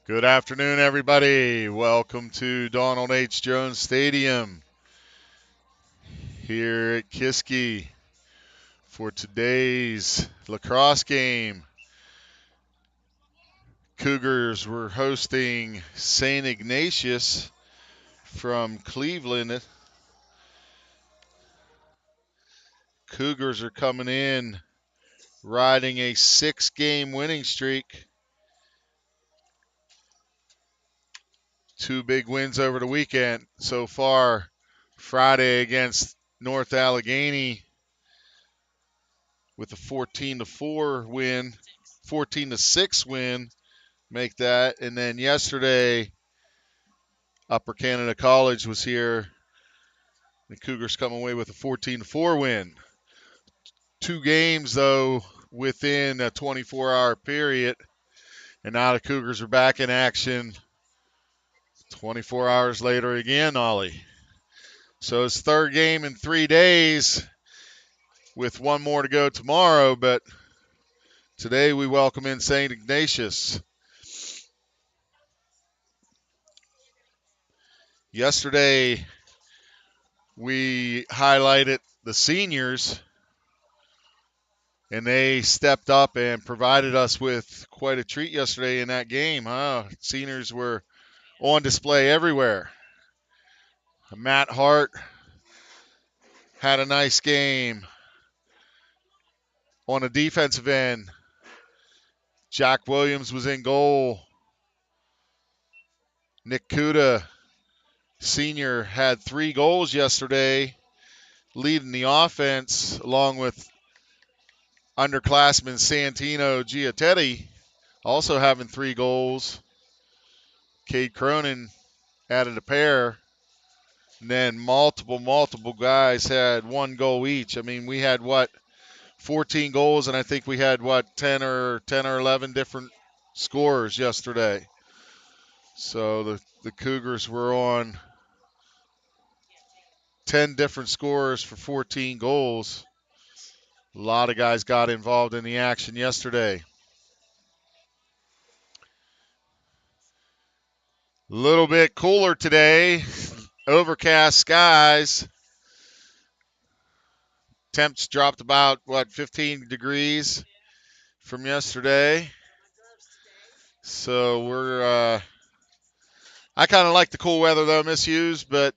Good afternoon, everybody. Welcome to Donald H. Jones Stadium here at Kiski for today's lacrosse game. Cougars were hosting St. Ignatius from Cleveland. Cougars are coming in riding a 6-game winning streak. 2 big wins over the weekend so far. Friday against North Allegheny with a 14-4 win, 14-6 win, make that. And then yesterday, Upper Canada College was here. The Cougars come away with a 14-4 win. 2 games, though, within a 24-hour period. And now the Cougars are back in action 24 hours later again, Ollie. So it's third game in 3 days with one more to go tomorrow. But today we welcome in St. Ignatius. Yesterday we highlighted the seniors, and they stepped up and provided us with quite a treat yesterday in that game. Seniors were on display everywhere. Matt Hart had a nice game on the defensive end. Jack Williams was in goal. Nick Kuda, senior, had 3 goals yesterday, leading the offense along with underclassman Santino Giatetti also having 3 goals. Cade Cronin added a pair. And then multiple guys had 1 goal each. I mean, we had 14 goals, and I think we had 10 or 11 different scorers yesterday. So the Cougars were on 10 different scorers for 14 goals. A lot of guys got involved in the action yesterday. A little bit cooler today. Overcast skies. Temps dropped about 15 degrees from yesterday. So we're I kind of like the cool weather though, Miss Hughes, but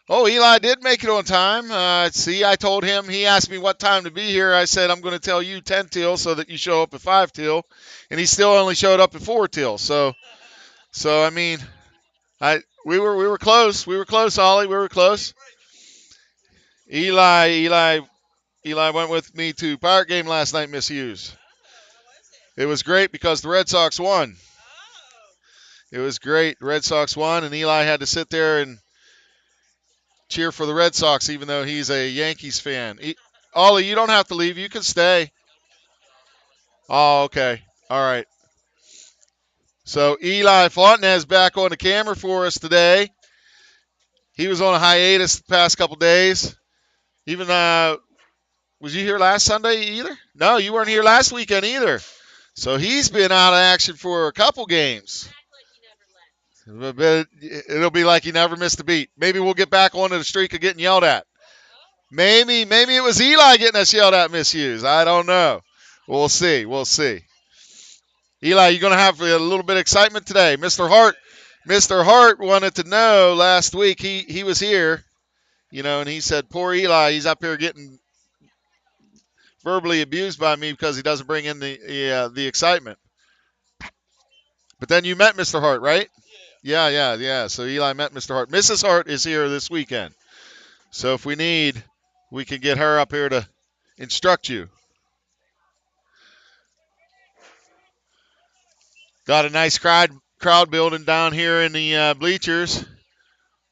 Oh, Eli did make it on time. See, I told him, he asked me what time to be here. I said, I'm going to tell you 10 till so that you show up at 5 till. And he still only showed up at 4 till. So I mean, we were close. We were close, Ollie. We were close. Eli went with me to Pirate game last night, Miss Hughes. It was great because the Red Sox won. It was great. The Red Sox won, and Eli had to sit there and cheer for the Red Sox, even though he's a Yankees fan. Ollie, you don't have to leave. You can stay. Oh, okay. All right. So Eli Fontenay back on the camera for us today. He was on a hiatus the past couple days. Even was you here last Sunday either? No, you weren't here last weekend either. So he's been out of action for a couple games. But it'll be like he never missed a beat. Maybe we'll get back onto the streak of getting yelled at. Maybe it was Eli getting us yelled at, Miss Hughes. I don't know. We'll see. Eli, you're going to have a little bit of excitement today. Mr. Hart wanted to know last week. He was here, and he said, poor Eli, he's up here getting verbally abused by me because he doesn't bring in the excitement. But then you met Mr. Hart, right? Yeah. So Eli met Mr. Hart. Mrs. Hart is here this weekend. So if we need, we can get her up here to instruct you. Got a nice crowd building down here in the bleachers.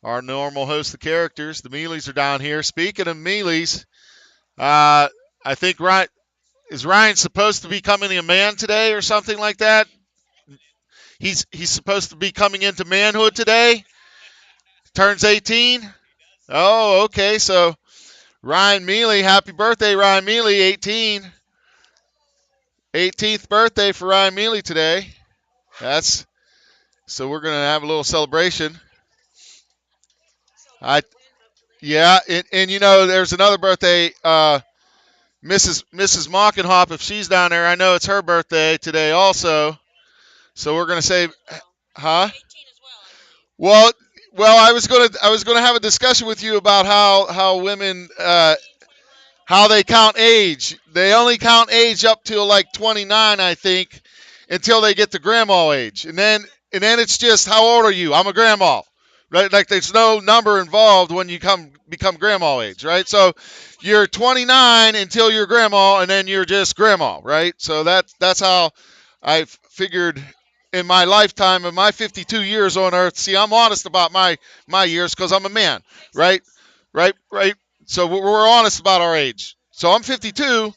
Our normal host of characters, the Mealies, are down here. Speaking of Mealies, I think is Ryan supposed to be coming a man today or something like that? He's supposed to be coming into manhood today. Turns 18. Oh, okay. So Ryan Mealy, happy birthday, Ryan Mealy, 18. 18th birthday for Ryan Mealy today. So we're going to have a little celebration. Yeah, and there's another birthday. Mrs. Mockenhop, if she's down there, I know it's her birthday today also. So we're gonna say, huh? Well, I was gonna have a discussion with you about how women how they count age. They only count age up till like 29, I think, until they get to grandma age, and then it's just how old are you? I'm a grandma, right? Like there's no number involved when you become grandma age, right? So you're 29 until you're grandma, and then you're just grandma, right? So that's how I figured in my lifetime of my 52 years on earth. See, I'm honest about my years because I'm a man, right? Right. So we're honest about our age. So I'm 52,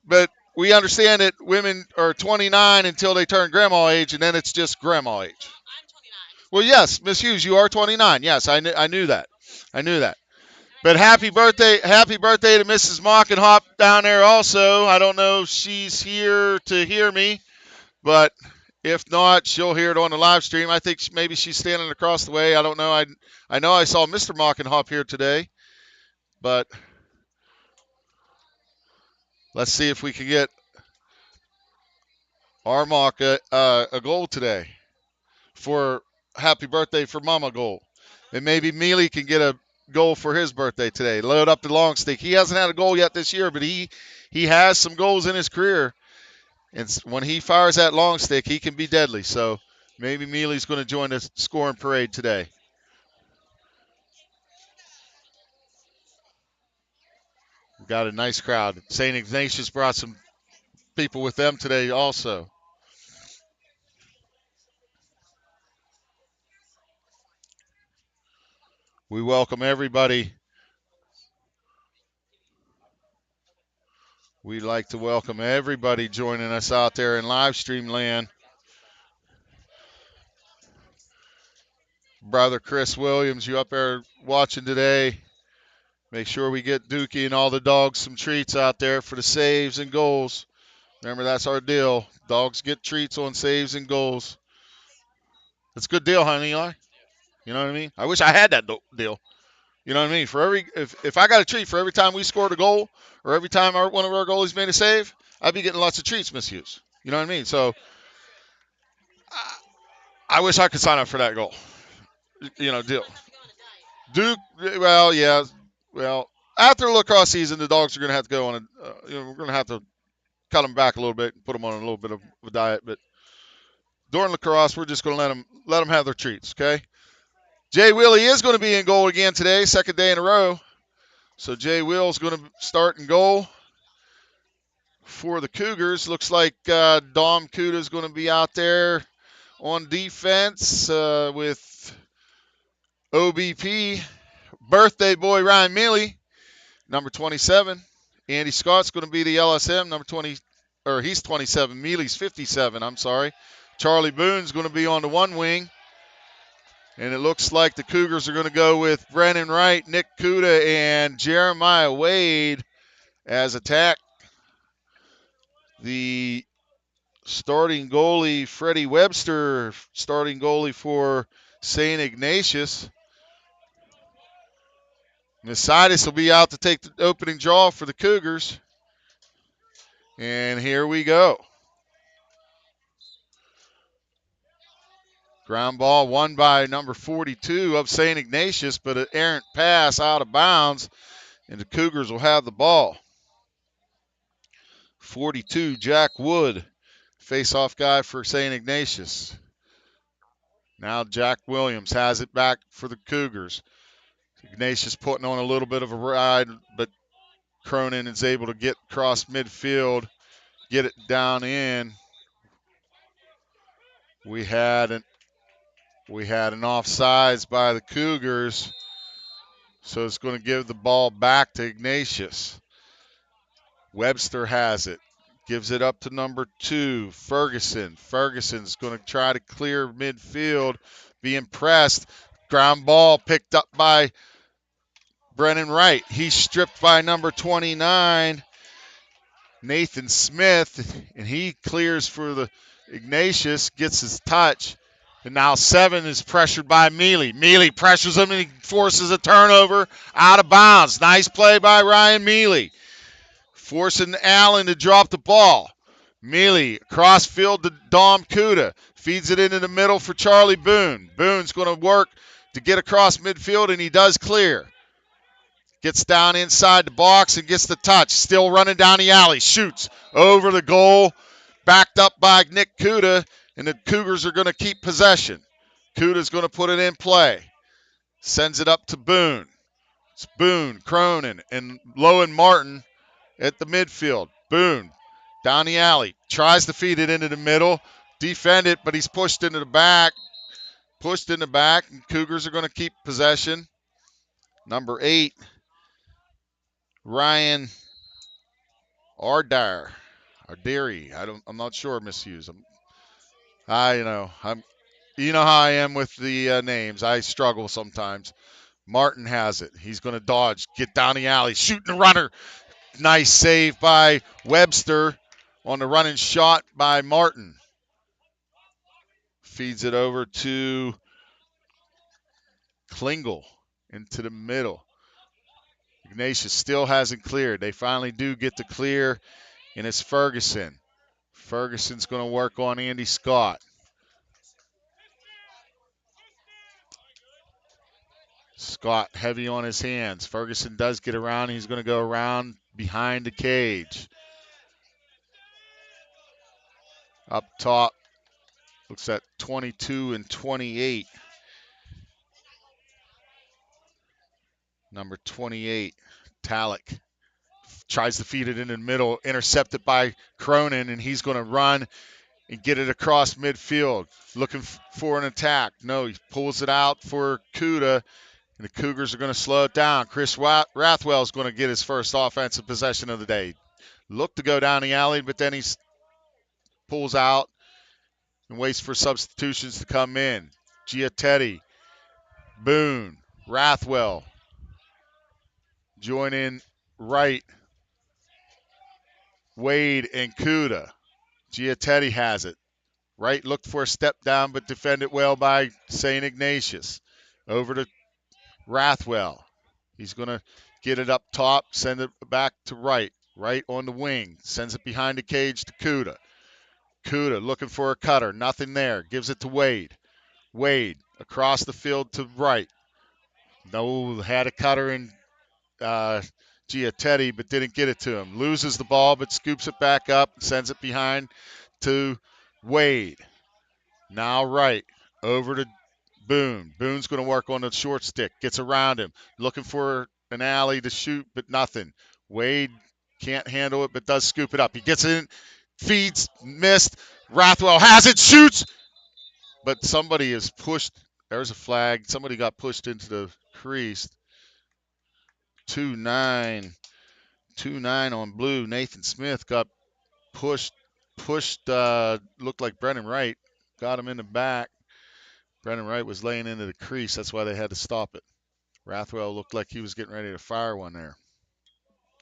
but we understand that women are 29 until they turn grandma age, and then it's just grandma age. Well, yes, Miss Hughes, you are 29. Yes, I knew that. I knew that. But happy birthday to Mrs. Mockenhop down there also. I don't know if she's here to hear me, but if not, she'll hear it on the live stream. I think maybe she's standing across the way. I don't know. I know I saw Mr. Mockenhop here today, but let's see if we can get our mock a goal today for happy birthday for Mama goal. And maybe Mealy can get a goal for his birthday today. Load up the long stick. He hasn't had a goal yet this year, but he has some goals in his career. And when he fires that long stick, he can be deadly. So maybe Mealy's going to join the scoring parade today. We've got a nice crowd. St. Ignatius brought some people with them today also. We welcome everybody. We'd like to welcome everybody joining us out there in live stream land. Brother Chris Williams, you up there watching today? Make sure we get Dookie and all the dogs some treats out there for the saves and goals. Remember, that's our deal. Dogs get treats on saves and goals. That's a good deal, huh, Eli? You know what I mean? I wish I had that deal. You know what I mean? For if I got a treat for every time we scored a goal or every time one of our goalies made a save, I'd be getting lots of treats, Miss Hughes. You know what I mean? So I wish I could sign up for that goal. Deal. Duke, well, yeah, well, after the lacrosse season, the dogs are going to have to go on we're going to have to cut them back a little bit and put them on a little bit of a diet. But during lacrosse, we're just going to let them have their treats. Okay. Jay Willie is going to be in goal again today, second day in a row. So Jay Will's going to start in goal for the Cougars. Looks like Dom Kuda is going to be out there on defense with OBP. Birthday boy Ryan Mealy, number 27. Andy Scott's going to be the LSM, number 20, or he's 27. Mealy's 57, I'm sorry. Charlie Boone's going to be on the one wing. And it looks like the Cougars are going to go with Brennan Wright, Nick Kuda, and Jeremiah Wade as attack. The starting goalie, Freddie Webster, starting goalie for St. Ignatius. Messitis will be out to take the opening draw for the Cougars. And here we go. Ground ball won by number 42 of St. Ignatius, but an errant pass out of bounds, and the Cougars will have the ball. 42, Jack Wood, face-off guy for St. Ignatius. Now Jack Williams has it back for the Cougars. Ignatius putting on a little bit of a ride, but Cronin is able to get across midfield, get it down in. We had an offsides by the Cougars, so it's going to give the ball back to Ignatius. Webster has it, gives it up to number 2, Ferguson. Ferguson's going to try to clear midfield, being pressed. Ground ball picked up by Brennan Wright. He's stripped by number 29, Nathan Smith, and he clears for the Ignatius gets his touch. And now 7 is pressured by Mealy. Mealy pressures him and he forces a turnover out of bounds. Nice play by Ryan Mealy. Forcing Allen to drop the ball. Mealy across field to Dom Kuda. Feeds it into the middle for Charlie Boone. Boone's going to work to get across midfield, and he does clear. Gets down inside the box and gets the touch. Still running down the alley. Shoots over the goal. Backed up by Nick Kuda, and the Cougars are going to keep possession. Kuda's going to put it in play. Sends it up to Boone. It's Boone, Cronin, and Lowen Martin at the midfield. Boone down the alley. Tries to feed it into the middle. Defend it, but he's pushed into the back. Pushed in the back, and Cougars are going to keep possession. Number 8, Ryan Ardire. I'm not sure, Miss Hughes. You know how I am with the names. I struggle sometimes. Martin has it. He's going to dodge, get down the alley, shooting the runner. Nice save by Webster on the running shot by Martin. Feeds it over to Klingel into the middle. Ignatius still hasn't cleared. They finally do get to clear, and it's Ferguson. Ferguson's going to work on Andy Scott. Scott heavy on his hands. Ferguson does get around. He's going to go around behind the cage. Up top, looks at 22 and 28. Number 28, Talik. Tries to feed it in the middle, intercepted by Cronin, and he's going to run and get it across midfield, looking for an attack. No, he pulls it out for Kuda, and the Cougars are going to slow it down. Chris Rathwell is going to get his first offensive possession of the day. Looked to go down the alley, but then he pulls out and waits for substitutions to come in. Giattetti, Boone, Rathwell. Join in right. Wade and Kuda. Giattetti has it. Right looked for a step down, but defended well by St. Ignatius. Over to Rathwell. He's going to get it up top, send it back to right. Right on the wing. Sends it behind the cage to Kuda. Kuda looking for a cutter. Nothing there. Gives it to Wade. Wade across the field to right. No, had a cutter in Giattetti, but didn't get it to him. Loses the ball, but scoops it back up and sends it behind to Wade. Now right. Over to Boone. Boone's going to work on the short stick. Gets around him. Looking for an alley to shoot, but nothing. Wade can't handle it, but does scoop it up. He gets it in, feeds, missed. Rathwell has it, shoots. But somebody is pushed. There's a flag. Somebody got pushed into the crease. 2-9 on blue. Nathan Smith got pushed, looked like Brennan Wright. Got him in the back. Brennan Wright was laying into the crease. That's why they had to stop it. Rathwell looked like he was getting ready to fire one there.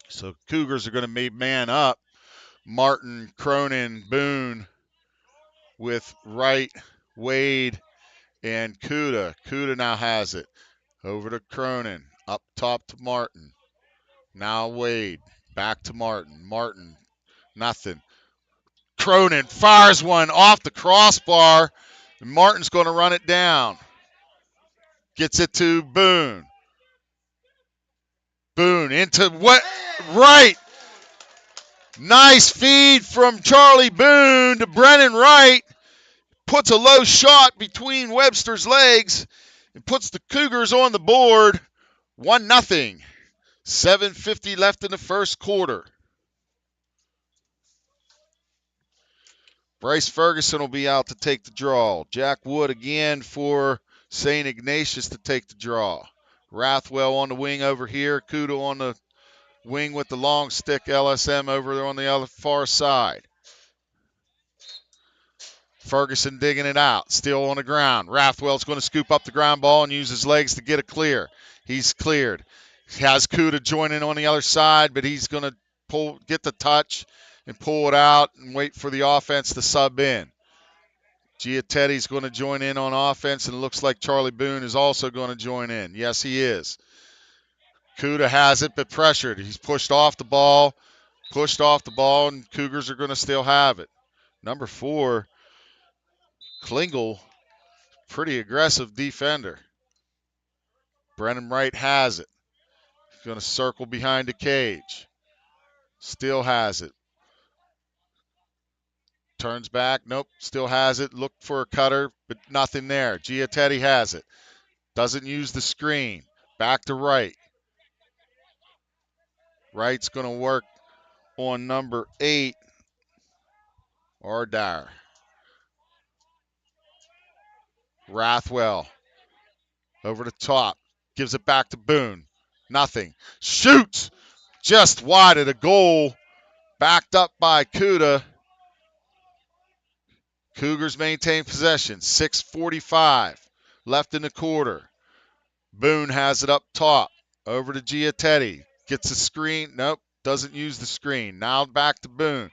So Cougars are going to be man up. Martin, Cronin, Boone with Wright, Wade, and Kuda. Kuda now has it. Over to Cronin. Up top to Martin. Now Wade. Back to Martin. Martin, nothing. Cronin fires one off the crossbar. And Martin's going to run it down. Gets it to Boone. Boone into what? Right. Nice feed from Charlie Boone to Brennan Wright. Puts a low shot between Webster's legs and puts the Cougars on the board. 1-0. 7:50 left in the first quarter. Bryce Ferguson will be out to take the draw. Jack Wood again for St. Ignatius to take the draw. Rathwell on the wing over here. Kuda on the wing with the long stick. LSM over there on the other far side. Ferguson digging it out. Still on the ground. Rathwell's going to scoop up the ground ball and use his legs to get it clear. He's cleared. Has Kuda joining on the other side, but he's going to get the touch and pull it out and wait for the offense to sub in. Giattetti's going to join in on offense, and it looks like Charlie Boone is also going to join in. Yes, he is. Kuda has it, but pressured. He's pushed off the ball, and Cougars are going to still have it. Number 4, Klingel, pretty aggressive defender. Brennan Wright has it. He's going to circle behind the cage. Still has it. Turns back. Nope. Still has it. Looked for a cutter, but nothing there. Giattetti has it. Doesn't use the screen. Back to Wright. Wright's going to work on number 8, Ardar. Rathwell over the top. Gives it back to Boone. Nothing. Shoots just wide of the goal. Backed up by Kuda. Cougars maintain possession. 6:45 left in the quarter. Boone has it up top. Over to Giattetti. Gets a screen. Nope. Doesn't use the screen. Now back to Boone.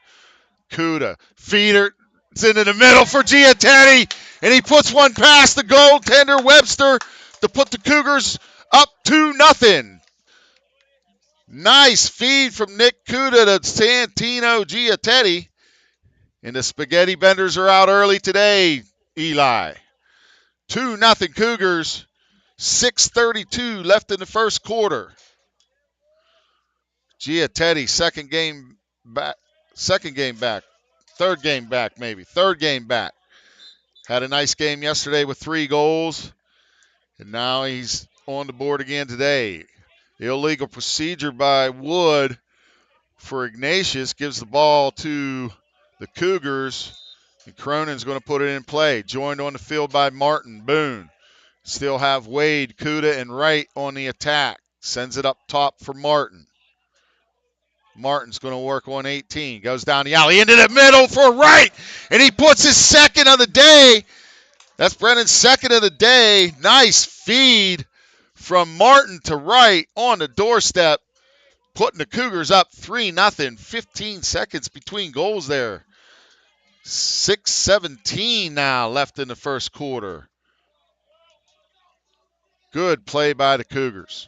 Kuda. Feeder. It's into the middle for Giattetti. And he puts one past the goaltender, Webster, to put the Cougars up 2-0. Nice feed from Nick Kuda to Santino Giattetti. And the Spaghetti Benders are out early today, Eli. 2-0 Cougars. 6:32 left in the first quarter. Giattetti, third game back. Had a nice game yesterday with 3 goals, and now he's on the board again today. Illegal procedure by Wood for Ignatius gives the ball to the Cougars, and Cronin's going to put it in play. Joined on the field by Martin. Boone. Still have Wade, Kuda, and Wright on the attack. Sends it up top for Martin. Martin's going to work on 18. Goes down the alley into the middle for Wright. And he puts his second of the day. That's Brennan's second of the day. Nice feed from Martin to Wright on the doorstep. Putting the Cougars up 3-0. 15 seconds between goals there. 6:17 now left in the first quarter. Good play by the Cougars.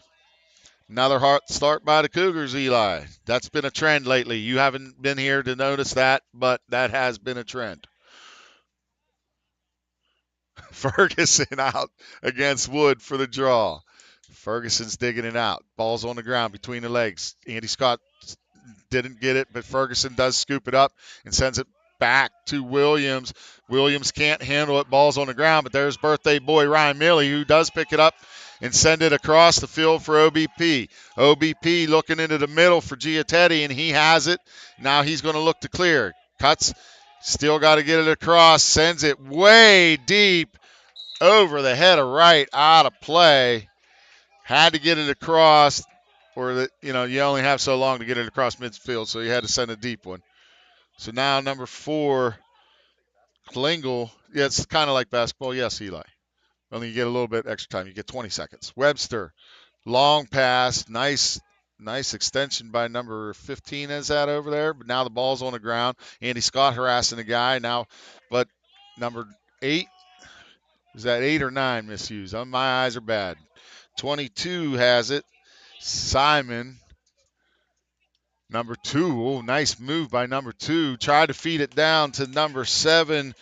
Another hot start by the Cougars, Eli. That's been a trend lately. You haven't been here to notice that, but that has been a trend. Ferguson out against Wood for the draw. Ferguson's digging it out. Ball's on the ground between the legs. Andy Scott didn't get it, but Ferguson does scoop it up and sends it back to Williams. Williams can't handle it. Ball's on the ground, but there's birthday boy Ryan Milley, who does pick it up and send it across the field for OBP. OBP looking into the middle for Giattetti, and he has it. Now he's going to look to clear. Cuts. Still got to get it across. Sends it way deep over the head of Wright, out of play. Had to get it across, or you only have so long to get it across midfield, so you had to send a deep one. So now number 4, Klingel. Yeah, it's kind of like basketball. Yes, Eli. Only you get a little bit extra time. You get 20 seconds. Webster, long pass. Nice extension by number 15 is that over there. But now the ball's on the ground. Andy Scott harassing the guy now. But number 8, is that 8 or 9 misuse? My eyes are bad. 22 has it. Simon. Number 2. Oh, nice move by number 2. Tried to feed it down to number 7,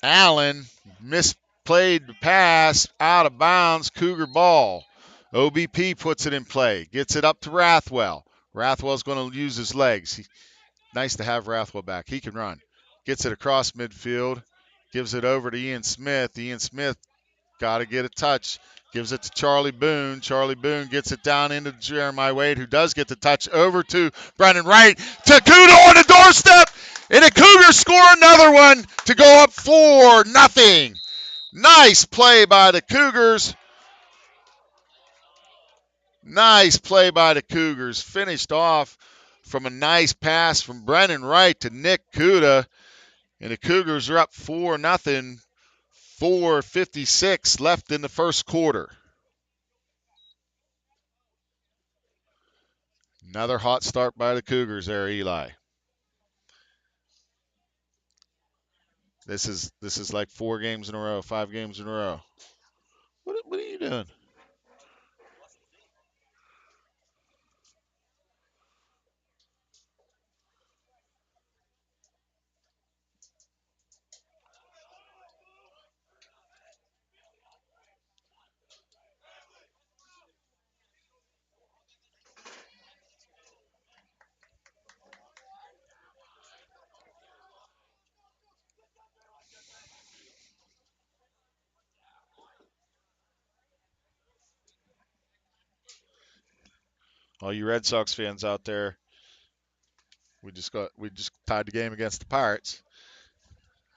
Allen. Misplayed the pass. Out of bounds. Cougar ball. OBP puts it in play. Gets it up to Rathwell. Rathwell's going to use his legs. Nice to have Rathwell back. He can run. Gets it across midfield. Gives it over to Ian Smith. Ian Smith got to get a touch. Gives it to Charlie Boone. Charlie Boone gets it down into Jeremiah Wade, who does get the touch over to Brendan Wright. To Kuda on the doorstep. And the Cougars score another one to go up 4-0. Nice play by the Cougars. Nice play by the Cougars. Finished off from a nice pass from Brendan Wright to Nick Kuda. And the Cougars are up 4-0. 4:56 left in the first quarter. Another hot start by the Cougars there, Eli. This is like 4 games in a row, 5 games in a row. What are you doing? All you Red Sox fans out there, we just tied the game against the Pirates.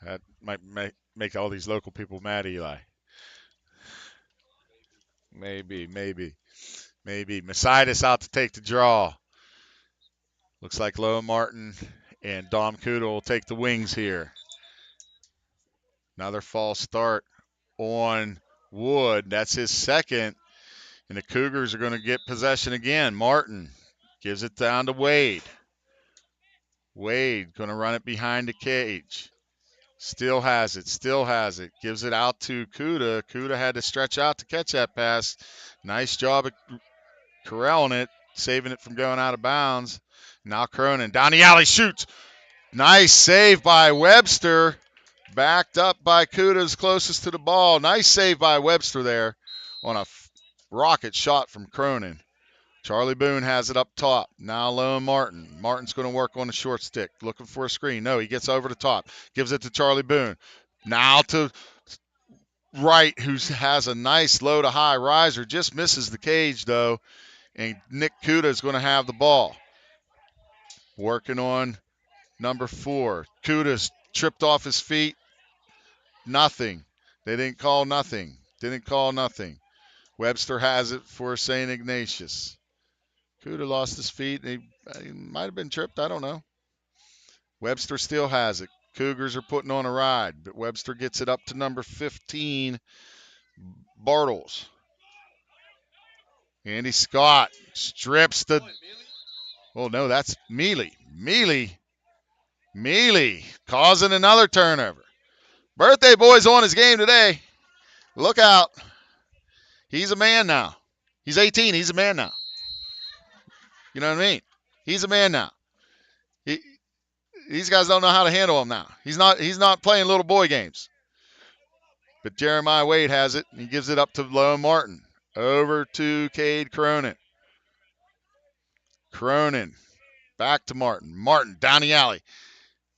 That might make all these local people mad, Eli. Maybe. Messidas out to take the draw. Looks like Loa Martin and Dom Kudo will take the wings here. Another false start on Wood. That's his second. And the Cougars are going to get possession again. Martin gives it down to Wade. Wade going to run it behind the cage. Still has it. Gives it out to Kuda. Kuda had to stretch out to catch that pass. Nice job at corralling it, saving it from going out of bounds. Now Cronin down the alley, shoots. Nice save by Webster. Backed up by Kuda's closest to the ball. Nice save by Webster there on a rocket shot from Cronin. Charlie Boone has it up top. Now Loan Martin. Martin's going to work on the short stick. Looking for a screen. No, he gets over the top. Gives it to Charlie Boone. Now to Wright, who has a nice low to high riser. Just misses the cage, though. And Nick Kuda is going to have the ball. Working on number 4. Kuda's tripped off his feet. Nothing. They didn't call nothing. Webster has it for St. Ignatius. Kuda lost his feet. He might have been tripped. I don't know. Webster still has it. Cougars are putting on a ride, but Webster gets it up to number 15, Bartles. Andy Scott strips the. Oh, no, that's Mealy. Mealy causing another turnover. Birthday boy's on his game today. Look out. He's a man now. He's 18. He's a man now. You know what I mean? He's a man now. These guys don't know how to handle him now. He's not playing little boy games. But Jeremiah Wade has it. And he gives it up to Loan Martin. Over to Cade Cronin. Cronin. Back to Martin. Martin down the alley.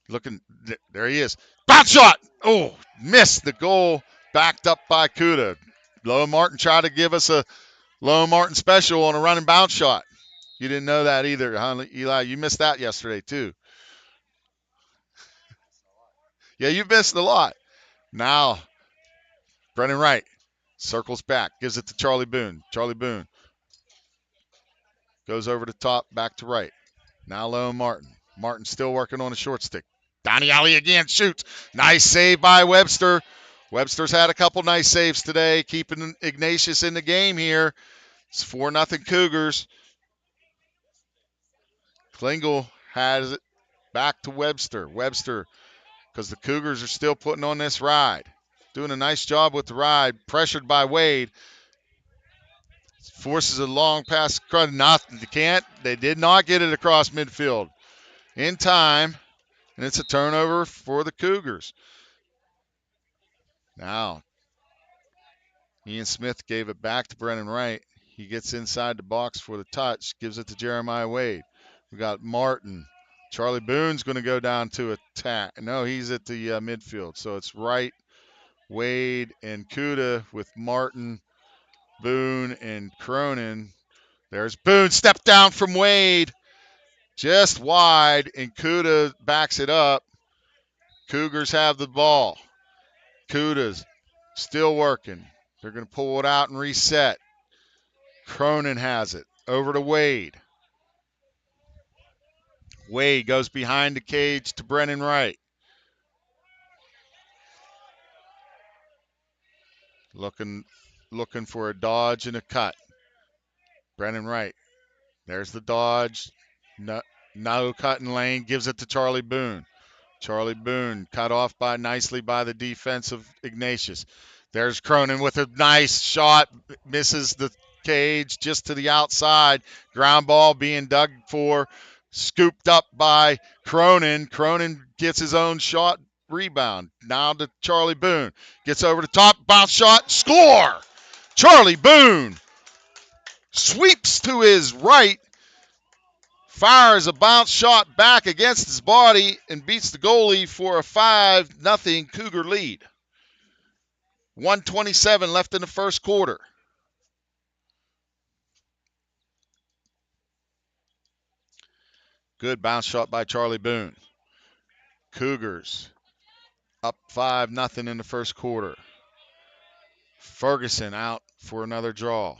Looking. There he is. Bounce shot. Oh, missed the goal. Backed up by Kuda. Loan Martin tried to give us a Loan Martin special on a running bounce shot. You didn't know that either, huh, Eli? You missed that yesterday, too. Yeah, you missed a lot. Now, Brennan Wright circles back, gives it to Charlie Boone. Charlie Boone goes over the top, back to Wright. Now Loan Martin. Martin still working on a short stick. Down the alley again, shoots. Nice save by Webster. Webster's had a couple nice saves today, keeping Ignatius in the game here. It's 4-0 Cougars. Klingel has it back to Webster. Webster, because the Cougars are still putting on this ride. Doing a nice job with the ride. Pressured by Wade. Forces a long pass. They did not get it across midfield in time. And it's a turnover for the Cougars. Now, Ian Smith gave it back to Brennan Wright. He gets inside the box for the touch. Gives it to Jeremiah Wade. We got Martin. Charlie Boone's going to go down to attack. No, he's at the midfield. So it's Wright, Wade, and Kuda with Martin, Boone, and Cronin. There's Boone. Step down from Wade. Just wide, and Kuda backs it up. Cougars have the ball. Kuda's still working. They're going to pull it out and reset. Cronin has it. Over to Wade. Wade goes behind the cage to Brennan Wright. Looking for a dodge and a cut. Brennan Wright. There's the dodge. No cutting lane. Gives it to Charlie Boone. Charlie Boone cut off nicely by the defense of Ignatius. There's Cronin with a nice shot, misses the cage just to the outside. Ground ball being dug for, scooped up by Cronin. Cronin gets his own shot, rebound. Now to Charlie Boone. Gets over the top, bounce shot, score! Charlie Boone sweeps to his right, fires a bounce shot back against his body, and beats the goalie for a 5-0 Cougar lead. 1:27 left in the first quarter. Good bounce shot by Charlie Boone. Cougars up 5-0 in the first quarter. Ferguson out for another draw.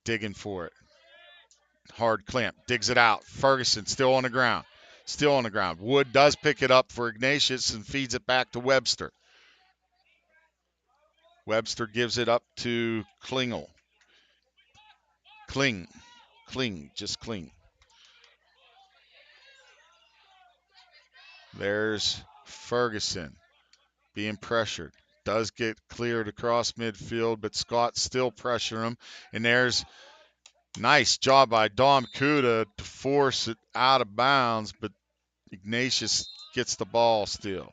Digging for it. Hard clamp. Digs it out. Ferguson still on the ground. Still on the ground. Wood does pick it up for Ignatius and feeds it back to Webster. Webster gives it up to Klingel. Kling. Just Kling. There's Ferguson being pressured. Does get cleared across midfield, but Scott's still pressuring him. And there's nice job by Dom Kuda to force it out of bounds, but Ignatius gets the ball still.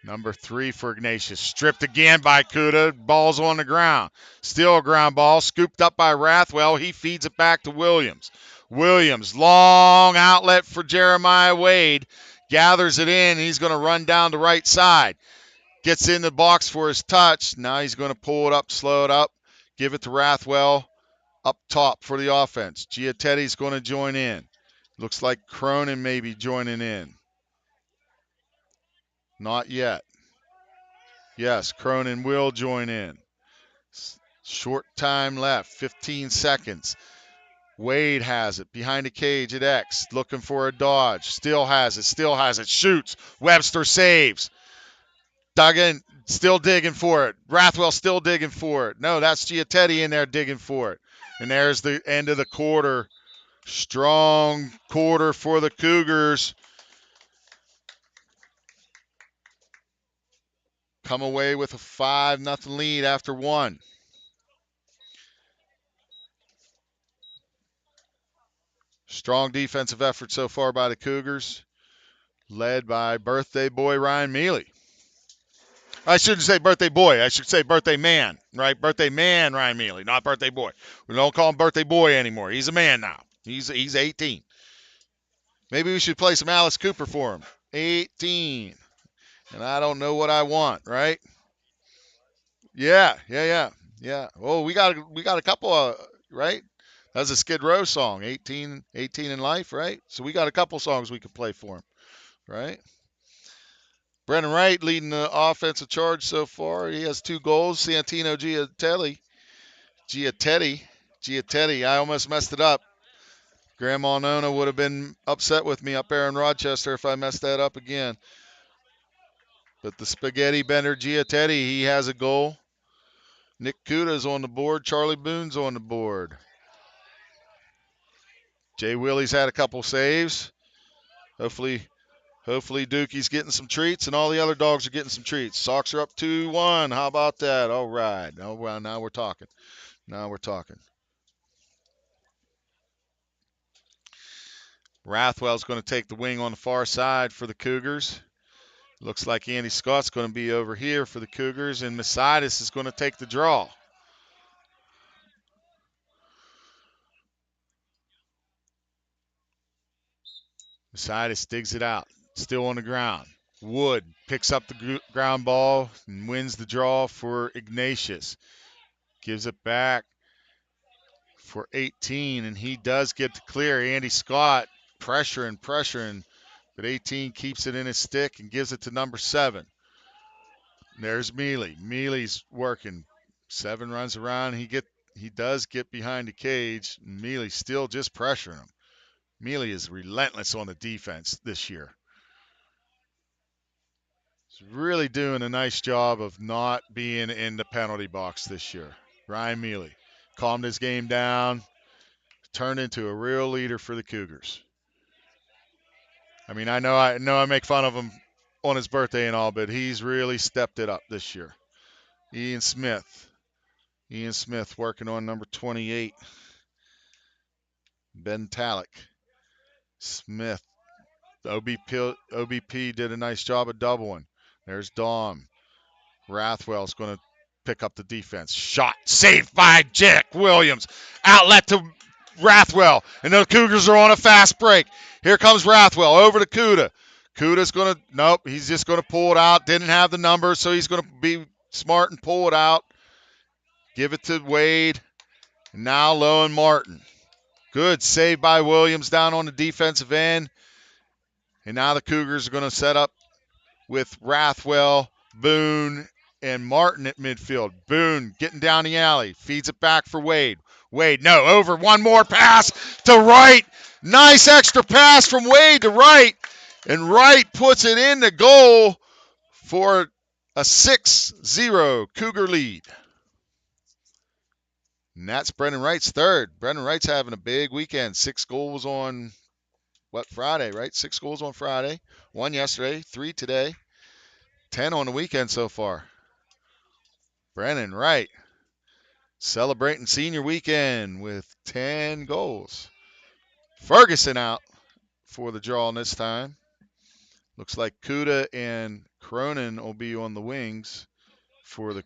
Number 3 for Ignatius. Stripped again by Kuda. Ball's on the ground. Still a ground ball. Scooped up by Rathwell. He feeds it back to Williams. Williams, long outlet for Jeremiah Wade. Gathers it in. He's going to run down the right side. Gets in the box for his touch. Now he's going to pull it up, slow it up. Give it to Rathwell up top for the offense. Giatetti's going to join in. Looks like Cronin may be joining in. Not yet. Yes, Cronin will join in. Short time left, 15 seconds. Wade has it behind the cage at X, looking for a dodge. Still has it, shoots. Webster saves. Duggan still digging for it. Rathwell still digging for it. No, that's Giatetti in there digging for it. And there's the end of the quarter. Strong quarter for the Cougars. Come away with a 5-0 lead after one. Strong defensive effort so far by the Cougars, led by birthday boy Ryan Mealy. I shouldn't say birthday boy. I should say birthday man, right? Birthday man Ryan Mealy, not birthday boy. We don't call him birthday boy anymore. He's a man now. He's 18. Maybe we should play some Alice Cooper for him. 18. And I don't know what I want, right? Yeah. Oh, we got a couple of, right? That's a Skid Row song, 18 in life, right? So we got a couple songs we can play for him, right? Brendan Wright leading the offensive charge so far. He has 2 goals. Santino Giatetti. I almost messed it up. Grandma Nona would have been upset with me up there in Rochester if I messed that up again. But the spaghetti bender Giatetti, he has a goal. Nick Kuda's on the board. Charlie Boone's on the board. Jay Willie's had a couple saves. Hopefully Dookie's getting some treats, and all the other dogs are getting some treats. Sox are up 2-1. How about that? All right. Now we're talking. Rathwell's going to take the wing on the far side for the Cougars. Looks like Andy Scott's going to be over here for the Cougars, and Messidas is going to take the draw. Messidas digs it out. Still on the ground. Wood picks up the ground ball and wins the draw for Ignatius. Gives it back for 18, and he does get to clear. Andy Scott pressuring, but 18 keeps it in his stick and gives it to number 7. There's Mealy. Mealy's working. 7 runs around. He does get behind the cage. Mealy still just pressuring him. Mealy is relentless on the defense this year. He's really doing a nice job of not being in the penalty box this year. Ryan Mealy calmed his game down, turned into a real leader for the Cougars. I mean, I make fun of him on his birthday and all, but he's really stepped it up this year. Ian Smith working on number 28. Ben Talick. Smith. OBP did a nice job of doubling. There's Dom. Rathwell's going to pick up the defense. Shot. Saved by Jack Williams. Outlet to Rathwell. And the Cougars are on a fast break. Here comes Rathwell over to Kuda. Kuda's going to, nope, he's just going to pull it out. Didn't have the number, so he's going to be smart and pull it out. Give it to Wade. Now Lowen Martin. Good save by Williams down on the defensive end. And now the Cougars are going to set up with Rathwell, Boone, and Martin at midfield. Boone getting down the alley. Feeds it back for Wade. Wade, no, over. One more pass to Wright. Nice extra pass from Wade to Wright. And Wright puts it in the goal for a 6-0 Cougar lead. And that's Brendan Wright's third. Brendan Wright's having a big weekend. 6 goals on, Friday, right? 6 goals on Friday. 1 yesterday, 3 today. 10 on the weekend so far. Brendan Wright celebrating senior weekend with 10 goals. Ferguson out for the draw this time. Looks like Kuda and Cronin will be on the wings for the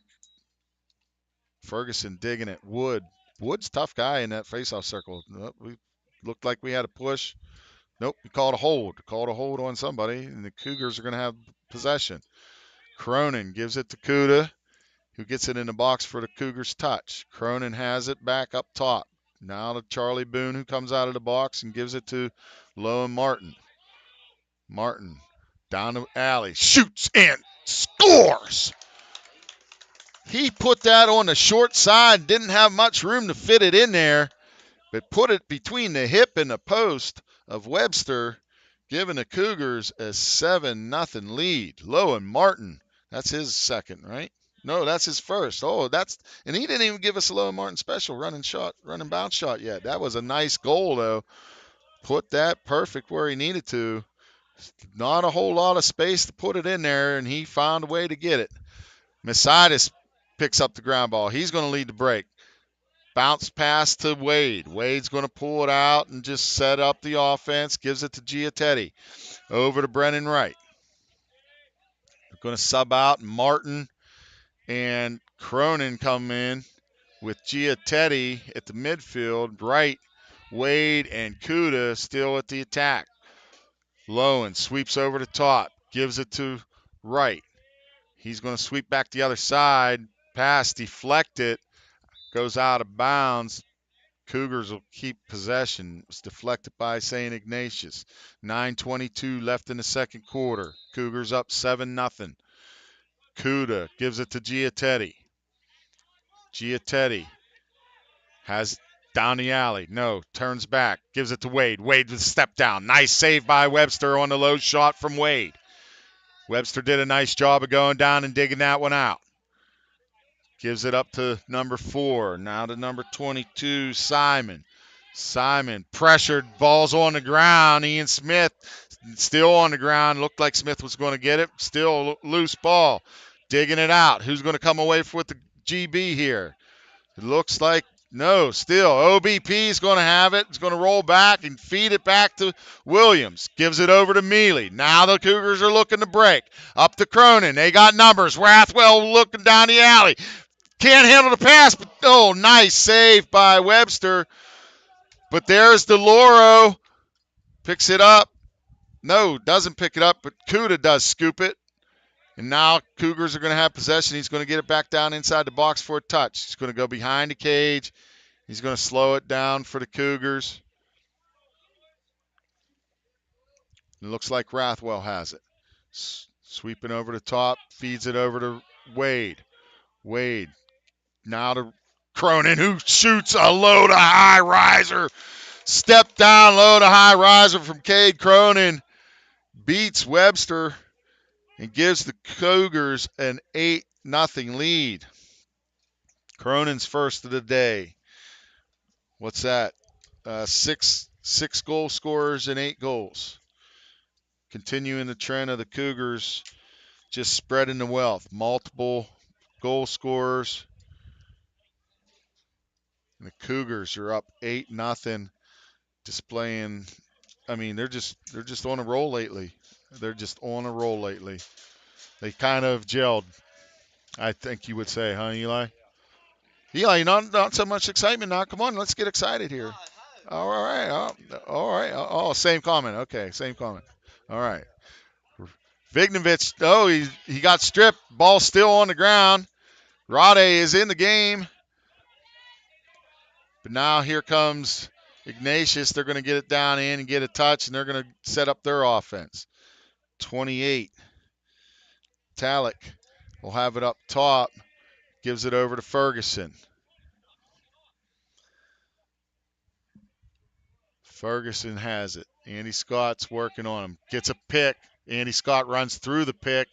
Ferguson digging at Wood. Wood's tough guy in that faceoff circle. We looked like we had a push. Nope, we called a hold. Called a hold on somebody, and the Cougars are going to have possession. Cronin gives it to Kuda, who gets it in the box for the Cougars' touch. Cronin has it back up top. Now to Charlie Boone, who comes out of the box and gives it to Lowen Martin. Martin down the alley, shoots and scores. He put that on the short side, didn't have much room to fit it in there, but put it between the hip and the post of Webster, giving the Cougars a 7-0 lead. Lowen Martin, that's his second, right? No, that's his first. And he didn't even give us a Lowen Martin special running bounce shot yet. That was a nice goal, though. Put that perfect where he needed to. Not a whole lot of space to put it in there, and he found a way to get it. Messidas picks up the ground ball. He's going to lead the break. Bounce pass to Wade. Wade's going to pull it out and just set up the offense. Gives it to Giatetti. Over to Brennan Wright. They're going to sub out. Martin and Cronin come in with Giatetti at the midfield. Wright, Wade, and Kuda still at the attack. Lowen sweeps over the top. Gives it to Wright. He's going to sweep back the other side. Pass deflected. Goes out of bounds. Cougars will keep possession. It's deflected by St. Ignatius. 9:22 left in the second quarter. Cougars up 7-0. Kuda gives it to Giatetti. Giatetti has down the alley. No, turns back. Gives it to Wade. Wade with a step down. Nice save by Webster on the low shot from Wade. Webster did a nice job of going down and digging that one out. Gives it up to number 4. Now to number 22, Simon. Simon pressured. Ball's on the ground. Ian Smith still on the ground. Looked like Smith was going to get it. Still loose ball. Digging it out. Who's going to come away with the GB here? It looks like no. Still, OBP is going to have it. It's going to roll back and feed it back to Williams. Gives it over to Mealy. Now the Cougars are looking to break. Up to Cronin. They got numbers. Rathwell looking down the alley. Can't handle the pass, but nice save by Webster. But there's DeLauro. Picks it up. No, doesn't pick it up, but Kuda does scoop it. And now Cougars are going to have possession. He's going to get it back down inside the box for a touch. He's going to go behind the cage. He's going to slow it down for the Cougars. It looks like Rathwell has it. Sweeping over the top, feeds it over to Wade. Wade. Now to Cronin, who shoots a low to high riser. Step down low to high riser from Cade Cronin. Beats Webster and gives the Cougars an 8-0 lead. Cronin's first of the day. What's that? Six goal scorers and 8 goals. continuing the trend of the Cougars, just spreading the wealth. Multiple goal scorers. And the Cougars are up 8-0, displaying. I mean, they're just on a roll lately. They're just on a roll lately. They kind of gelled, I think you would say, huh, Eli? Eli, not so much excitement now. Come on, let's get excited here. All right. All right. Oh, same comment. Okay, same comment. All right. Vignovich, he got stripped. Ball still on the ground. Rade is in the game. But now here comes Ignatius. They're going to get it down in and get a touch, and they're going to set up their offense. 28. Talik will have it up top. Gives it over to Ferguson. Ferguson has it. Andy Scott's working on him. Gets a pick. Andy Scott runs through the pick.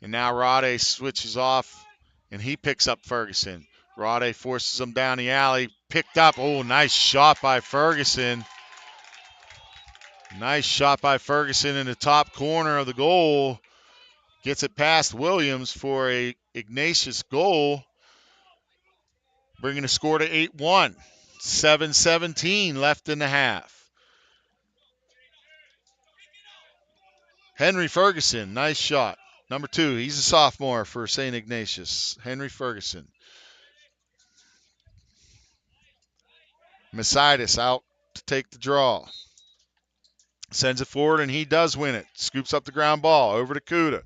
And now Rade switches off, and he picks up Ferguson. Rade forces him down the alley. Picked up. Oh, nice shot by Ferguson. Nice shot by Ferguson in the top corner of the goal. Gets it past Williams for a Ignatius goal. Bringing the score to 8-1. 7:17 left in the half. Henry Ferguson, nice shot. Number 2, he's a sophomore for St. Ignatius. Henry Ferguson. Messidas out to take the draw. Sends it forward, and he does win it. Scoops up the ground ball over to Kuda.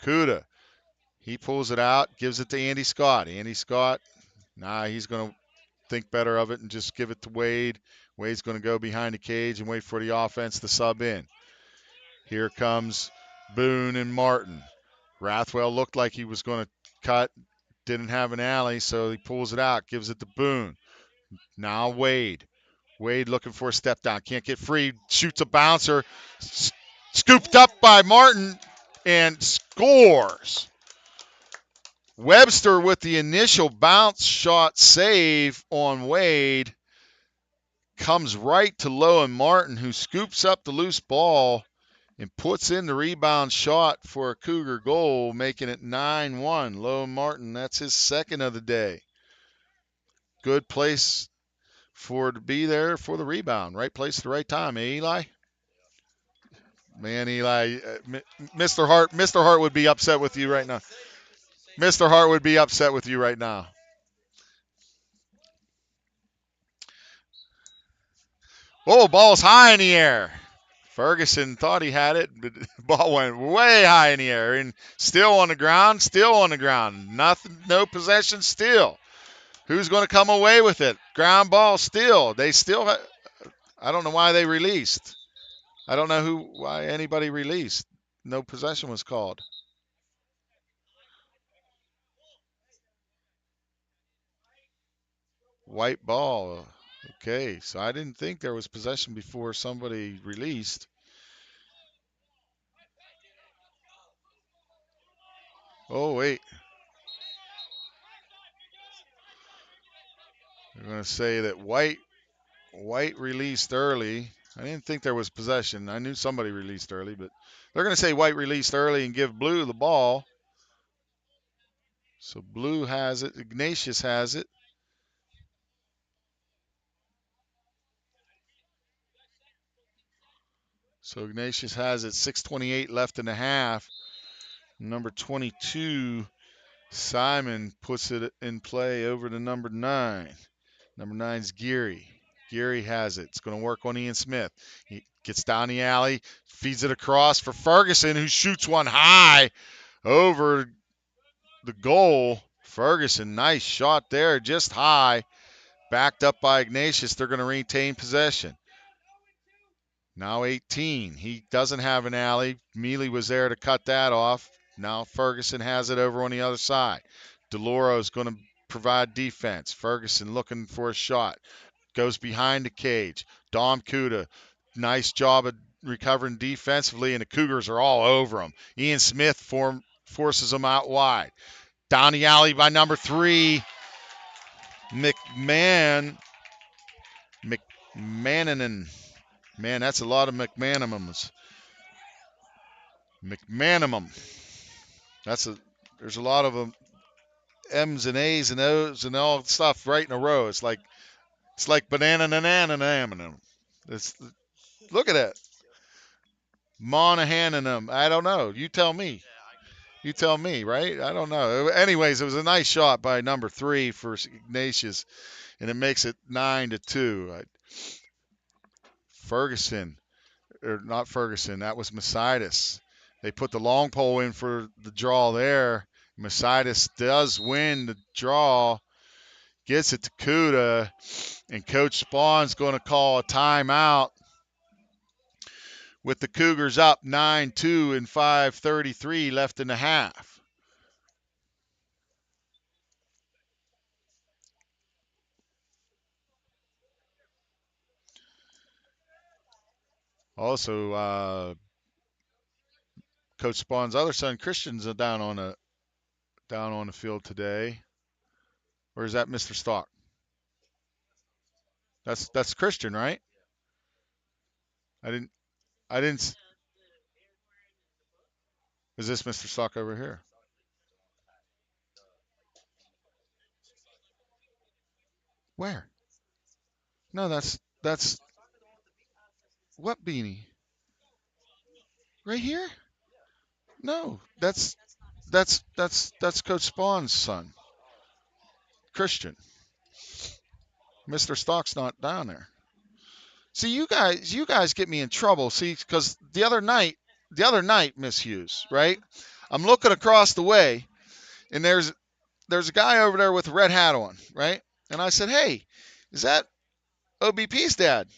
Kuda, he pulls it out, gives it to Andy Scott. Andy Scott, he's going to think better of it and just give it to Wade. Wade's going to go behind the cage and wait for the offense to sub in. Here comes Boone and Martin. Rathwell looked like he was going to cut, didn't have an alley, so he pulls it out, gives it to Boone. Now Wade. Wade looking for a step down. Can't get free. Shoots a bouncer. Scooped up by Martin and scores. Webster with the initial bounce shot save on Wade. Comes right to Lowen Martin, who scoops up the loose ball and puts in the rebound shot for a Cougar goal, making it 9-1. Lowen Martin, that's his second of the day. Good place to be there for the rebound. Right place at the right time, Eli? Man, Eli, Mr. Hart would be upset with you right now. Mr. Hart would be upset with you right now. Oh, ball's high in the air. Ferguson thought he had it, but the ball went way high in the air and still on the ground. Nothing, no possession still. Who's going to come away with it? Ground ball still. I don't know why they released. I don't know why anybody released. No possession was called. White ball. Okay, so I didn't think there was possession before somebody released. Oh, wait. They're going to say that White released early. I didn't think there was possession. I knew somebody released early, but they're going to say White released early and give Blue the ball. So Blue has it. Ignatius has it. So Ignatius has it. 6:28 left in the half. Number 22, Simon, puts it in play over to number 9. Number 9's Geary. Geary has it. It's going to work on Ian Smith. He gets down the alley, feeds it across for Ferguson, who shoots one high over the goal. Ferguson, nice shot there, just high. Backed up by Ignatius. They're going to retain possession. Now 18. He doesn't have an alley. Mealy was there to cut that off. Now Ferguson has it over on the other side. DeLauro is going to provide defense. Ferguson looking for a shot. Goes behind the cage. Dom Kuda, nice job of recovering defensively, and the Cougars are all over him. Ian Smith forces them out wide. Down the alley by number 3, McMananen. Man, that's a lot of McManimums. McManimum. There's a lot of them, M's and A's and O's and all stuff right in a row. It's like banana banana. It's Look at that. Monahan and them. I don't know. You tell me. You tell me, right? I don't know. Anyways, it was a nice shot by number 3 for Ignatius, and it makes it 9-2. Ferguson, or not Ferguson, that was Masitis. They put the long pole in for the draw there. Masitis does win the draw, gets it to Kuda, and Coach Spawn's going to call a timeout with the Cougars up 9-2 and 5:33 left in the half. Also, Coach Spawn's other son, Christian's down on the field today. Or is that Mr. Stock? That's Christian, right? I didn't I didn't. Is this Mr. Stock over here? Where? No, that's what beanie? Right here? No, that's Coach Spawn's son, Christian. Mr. Stock's not down there. See, you guys get me in trouble. See, because the other night, Miss Hughes, right? I'm looking across the way, and there's a guy over there with a red hat on, right? And I said, hey, is that OBP's dad?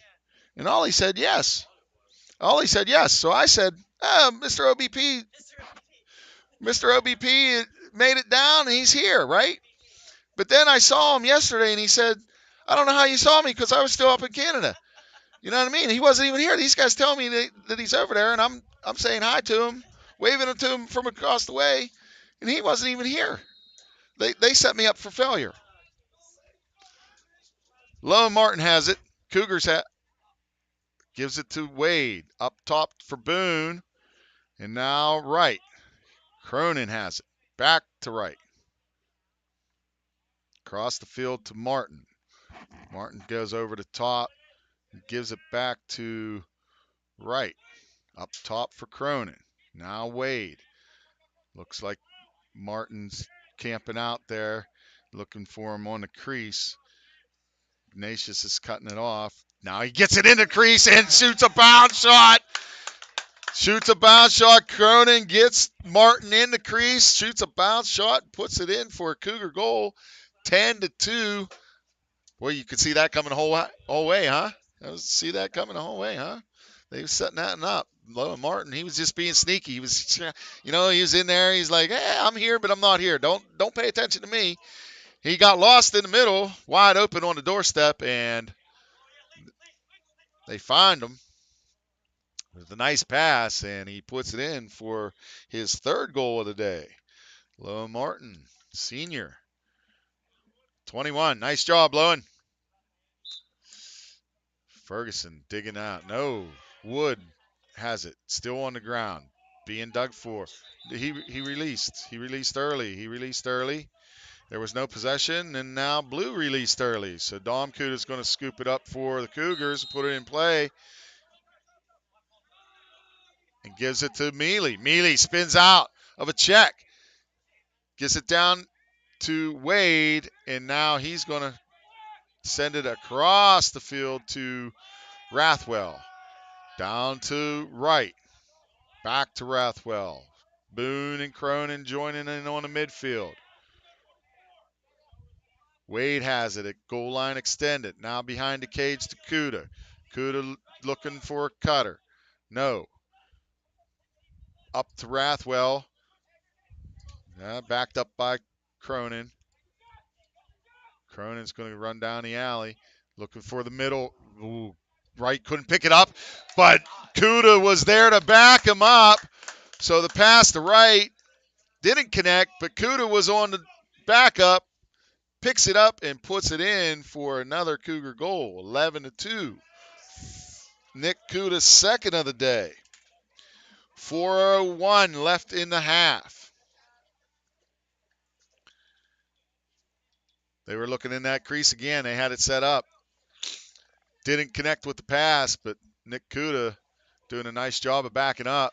And Ollie said yes. Ollie said yes. So I said, Mr. OBP, Mr. OBP made it down, and he's here, right? But then I saw him yesterday, and he said, I don't know how you saw me because I was still up in Canada. You know what I mean? He wasn't even here. These guys tell me that he's over there, and I'm saying hi to him, waving to him from across the way, and he wasn't even here. They set me up for failure. Lone Martin has it. Cougars gives it to Wade. Up top for Boone, and now right. Cronin has it. Back to right. Across the field to Martin. Martin goes over the top and gives it back to right. Up top for Cronin. Now Wade. Looks like Martin's camping out there, looking for him on the crease. Ignatius is cutting it off. Now he gets it in the crease and shoots a bounce shot. Shoots a bounce shot. Cronin gets Martin in the crease, shoots a bounce shot, puts it in for a Cougar goal. 10-2. Well, you could see that coming the whole way, huh? See that coming the whole way, huh? They were setting that up. Lowen Martin, he was just being sneaky. He was, he was in there. He's like, hey, I'm here, but I'm not here. Don't pay attention to me. He got lost in the middle, wide open on the doorstep, and they find him. With a nice pass, and he puts it in for his third goal of the day. Lowen Martin, senior. 21. Nice job, Lowen. Ferguson digging out. No. Wood has it. Still on the ground. Being dug for. He released. He released early. There was no possession, and now Blue released early. So Dom Kuda's going to scoop it up for the Cougars, put it in play, and gives it to Mealy. Mealy spins out of a check. Gets it down to Wade, and now he's going to send it across the field to Rathwell. Down to right. Back to Rathwell. Boone and Cronin joining in on the midfield. Wade has it at goal line extended. Now behind the cage to Kuda. Kuda looking for a cutter. No. Up to Rathwell. Backed up by Cronin. Cronin's going to run down the alley. Looking for the middle. Ooh, right, couldn't pick it up. But Kuda was there to back him up. So the pass to right didn't connect, but Kuda was on the backup. Picks it up and puts it in for another Cougar goal, 11-2. Nick Kuda's second of the day. 4:01 left in the half. They were looking in that crease again. They had it set up. Didn't connect with the pass, but Nick Kuda doing a nice job of backing up.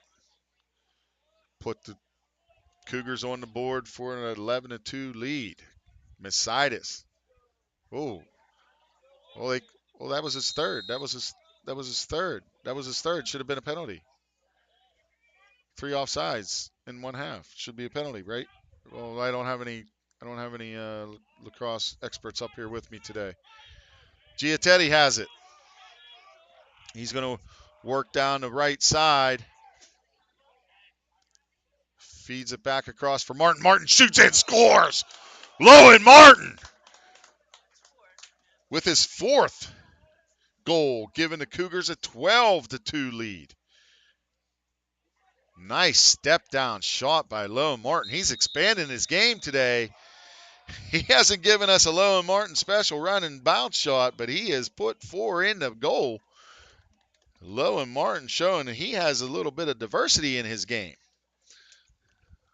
Put the Cougars on the board for an 11-2 lead. Messitis. Oh, well, that was his third. That was his third. That was his third. Should have been a penalty. 3 offsides in one half. Should be a penalty, right? Well, I don't have any lacrosse experts up here with me today. Giatetti has it. He's going to work down the right side. Feeds it back across for Martin. Martin shoots and scores. Lowen Martin with his fourth goal, giving the Cougars a 12-2 lead. Nice step down shot by Lowen Martin. He's expanding his game today. He hasn't given us a Lowen Martin special run and bounce shot, but he has put 4 in the goal. Lowen Martin showing that he has a little bit of diversity in his game.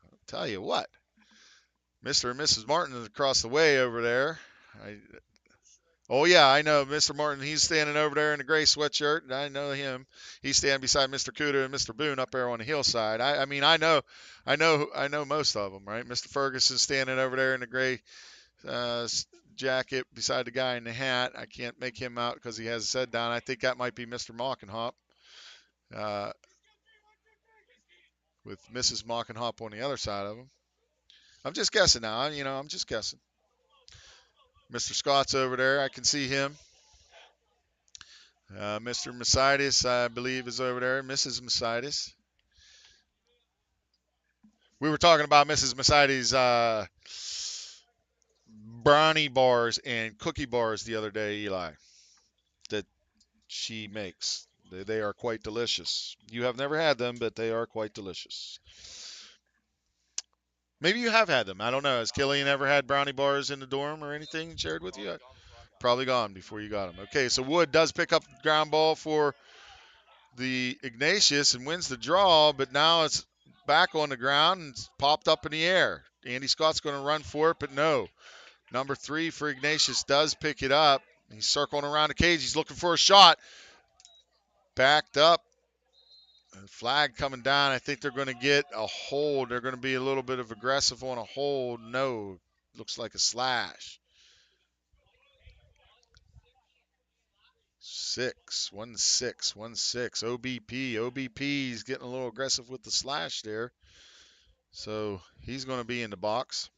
I'll tell you what, Mr. and Mrs. Martin is across the way over there. Oh, yeah, I know Mr. Martin. He's standing over there in the gray sweatshirt, and I know him. He's standing beside Mr. Kuda and Mr. Boone up there on the hillside. I mean, I know most of them, right? Mr. Ferguson standing over there in the gray jacket beside the guy in the hat. I can't make him out because he has his head down. I think that might be Mr. Mockenhop, with Mrs. Mockenhop on the other side of him. I'm just guessing now. I'm just guessing. Mr. Scott's over there. I can see him. Mr. Messitis, I believe, is over there. Mrs. Messitis. We were talking about Mrs. Messitis' brownie bars and cookie bars the other day, Eli, that she makes. They are quite delicious. You have never had them, but they are quite delicious. Maybe you have had them. I don't know. Has Killian ever had brownie bars in the dorm or anything shared with you? Probably gone before you got them. Okay, so Wood does pick up the ground ball for the Ignatius and wins the draw, but now it's back on the ground and it's popped up in the air. Andy Scott's going to run for it, but no. Number 3 for Ignatius does pick it up. He's circling around the cage. He's looking for a shot. Backed up. Flag coming down. I think they're going to get a hold. They're going to be a little bit of aggressive on a hold. No. Looks like a slash. 1-6. OBP's getting a little aggressive with the slash there. So he's going to be in the box.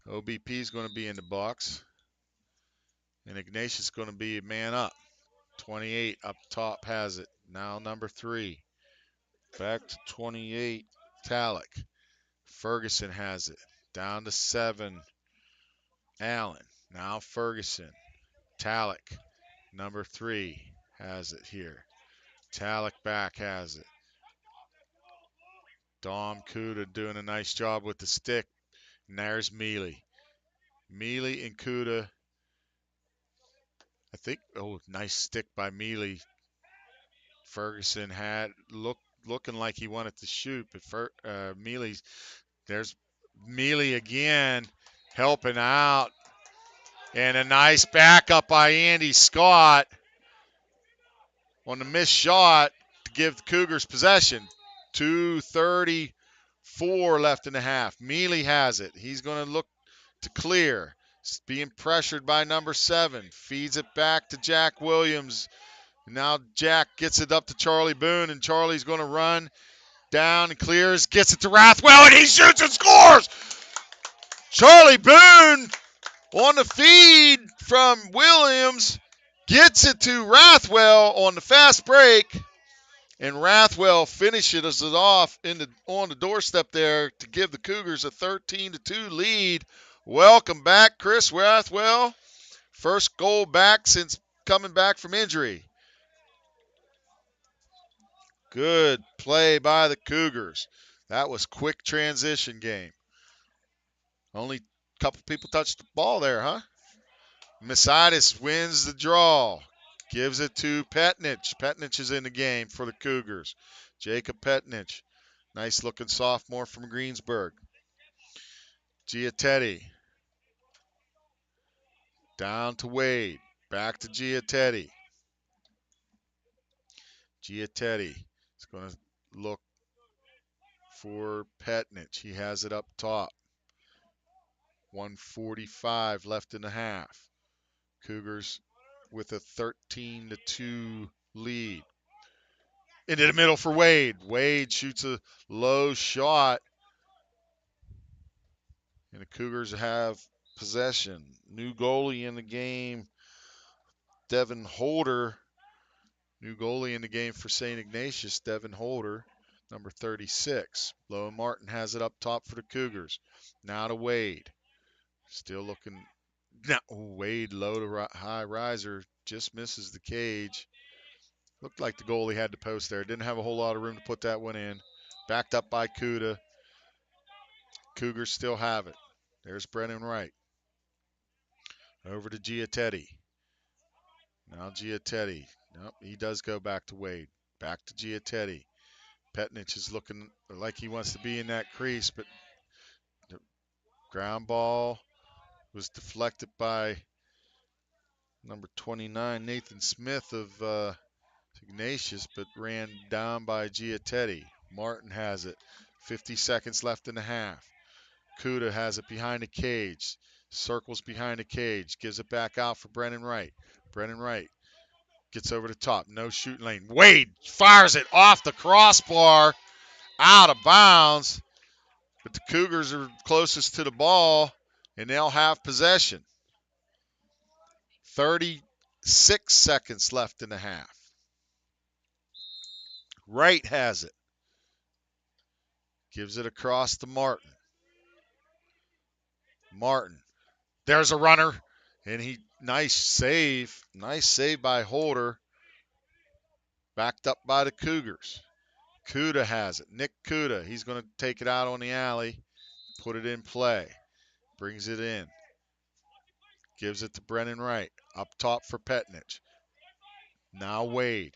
OBP's going to be in the box. And Ignatius is going to be a man up. 28 up top has it. Now number 3. Back to 28. Talick. Ferguson has it. Down to 7. Allen. Now Ferguson. Talick. Number 3 has it here. Talick back has it. Dom Kuda doing a nice job with the stick. And there's Mealy. Mealy and Kuda. I think, nice stick by Mealy. Ferguson had looking like he wanted to shoot, but there's Mealy again helping out. And a nice backup by Andy Scott on the missed shot to give the Cougars possession. 2:34 left in the half. Mealy has it. He's going to look to clear. It's being pressured by number 7. Feeds it back to Jack Williams. Now Jack gets it up to Charlie Boone, and Charlie's going to run down and clears. Gets it to Rathwell, and he shoots and scores! Charlie Boone on the feed from Williams gets it to Rathwell on the fast break. And Rathwell finishes it off on the doorstep there to give the Cougars a 13-2 lead. Welcome back, Chris Rathwell. First goal back since coming back from injury. Good play by the Cougars. That was quick transition game. Only a couple people touched the ball there, huh? Messitis wins the draw. Gives it to Petnich. Petnich is in the game for the Cougars. Jacob Petnich. Nice looking sophomore from Greensburg. Giatetti. Down to Wade. Back to Giatetti. Giatetti is going to look for Petnich. He has it up top. 1:45 left in the half. Cougars with a 13-2 lead. Into the middle for Wade. Wade shoots a low shot. And the Cougars have possession. New goalie in the game, Devin Holder. New goalie in the game for St. Ignatius, Devin Holder, number 36. Lowen Martin has it up top for the Cougars. Now to Wade. Still looking. Now, Wade low to high riser. Just misses the cage. Looked like the goalie had the post there. Didn't have a whole lot of room to put that one in. Backed up by Kuda. Cougars still have it. There's Brennan Wright. Over to Giatetti. Now Giatetti. Nope, he does go back to Wade. Back to Giatetti. Petnich is looking like he wants to be in that crease, but the ground ball was deflected by number 29, Nathan Smith of Ignatius, but ran down by Giatetti. Martin has it. 50 seconds left in the half. Kuda has it behind the cage. Circles behind the cage. Gives it back out for Brennan Wright. Brennan Wright gets over the top. No shooting lane. Wade fires it off the crossbar. Out of bounds. But the Cougars are closest to the ball, and they'll have possession. 36 seconds left in the half. Wright has it. Gives it across to Martin. Martin. There's a runner. And nice save. Nice save by Holder. Backed up by the Cougars. Kuda has it. Nick Kuda. He's going to take it out on the alley. Put it in play. Brings it in. Gives it to Brennan Wright. Up top for Petnich. Now Wade.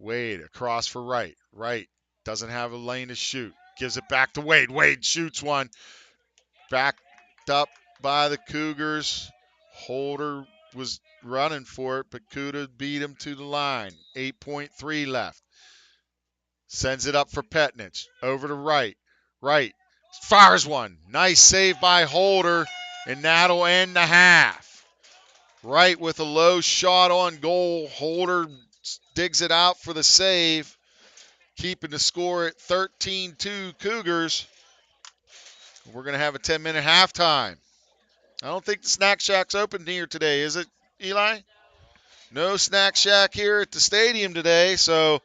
Wade across for Wright. Wright doesn't have a lane to shoot. Gives it back to Wade. Wade shoots one. Backed up by the Cougars. Holder was running for it, but Kuda beat him to the line. 8.3 left. Sends it up for Petnich. Over to Wright. Wright fires one. Nice save by Holder, and that'll end the half. Wright with a low shot on goal. Holder digs it out for the save, keeping the score at 13-2 Cougars. We're going to have a 10-minute halftime. I don't think the Snack Shack's open here today, is it, Eli? No Snack Shack here at the stadium today, so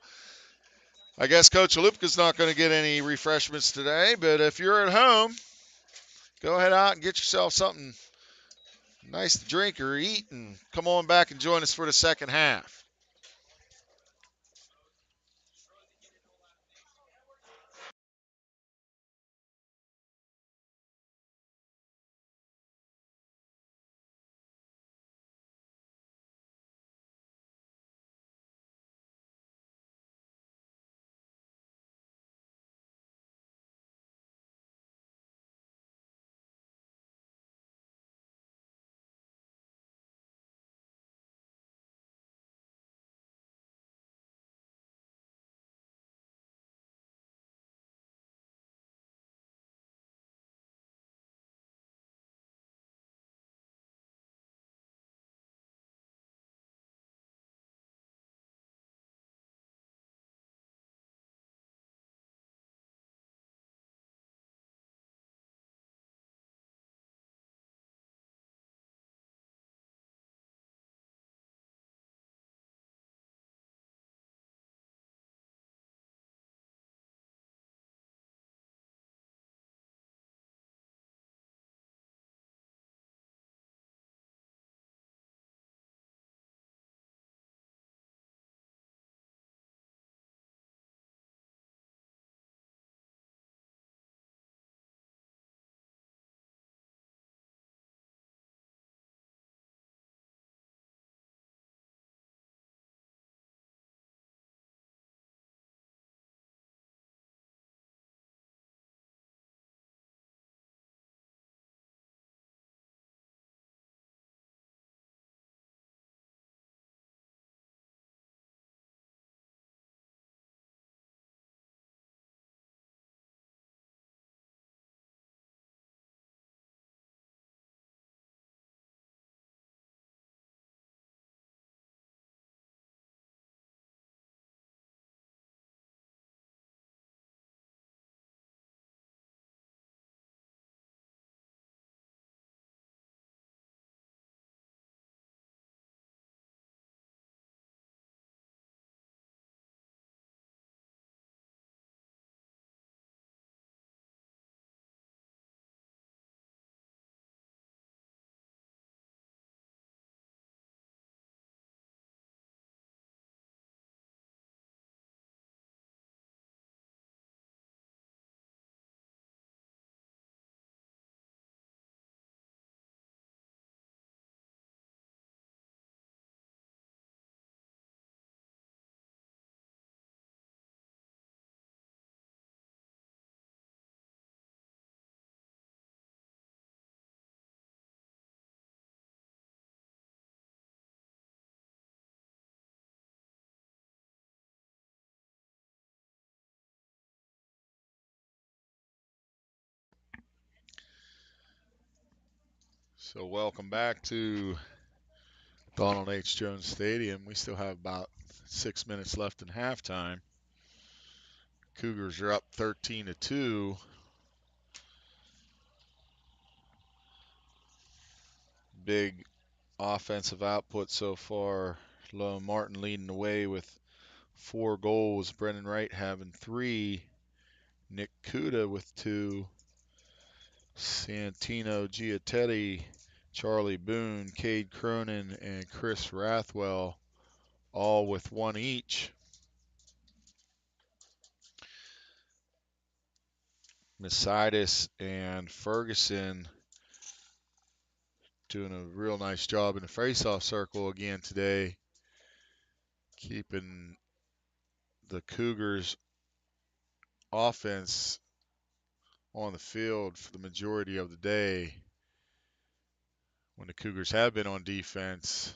I guess Coach Alupka's not going to get any refreshments today, but if you're at home, go ahead out and get yourself something nice to drink or eat, and come on back and join us for the second half. So welcome back to Donald H. Jones Stadium. We still have about 6 minutes left in halftime. Cougars are up 13-2. Big offensive output so far. Lone Martin leading the way with 4 goals. Brendan Wright having 3. Nick Kuda with 2. Santino Giattetti, Charlie Boone, Cade Cronin, and Chris Rathwell all with 1 each. Messidas and Ferguson doing a real nice job in the faceoff circle again today, keeping the Cougars offense on the field for the majority of the day. When the Cougars have been on defense,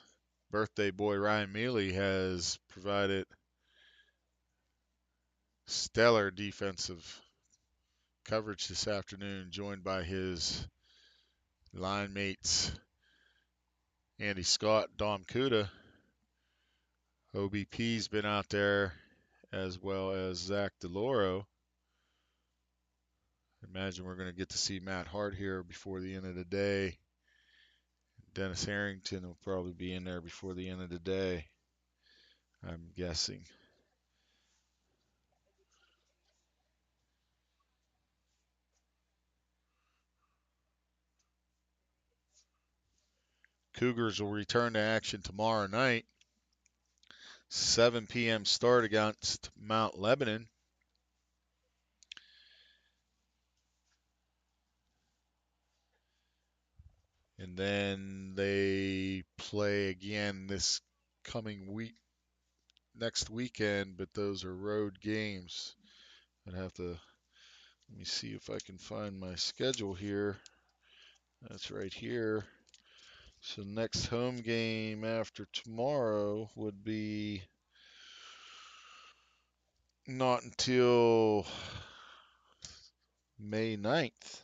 birthday boy Ryan Mealy has provided stellar defensive coverage this afternoon, joined by his line mates Andy Scott, Dom Kuda. OBP's been out there, as well as Zach DeLoro. Imagine we're going to get to see Matt Hart here before the end of the day. Dennis Harrington will probably be in there before the end of the day, I'm guessing. Cougars will return to action tomorrow night. 7 p.m. start against Mount Lebanon. And then they play again this coming week, next weekend, but those are road games. I'd have to, let me see if I can find my schedule here. That's right here. So next home game after tomorrow would be not until May 9th.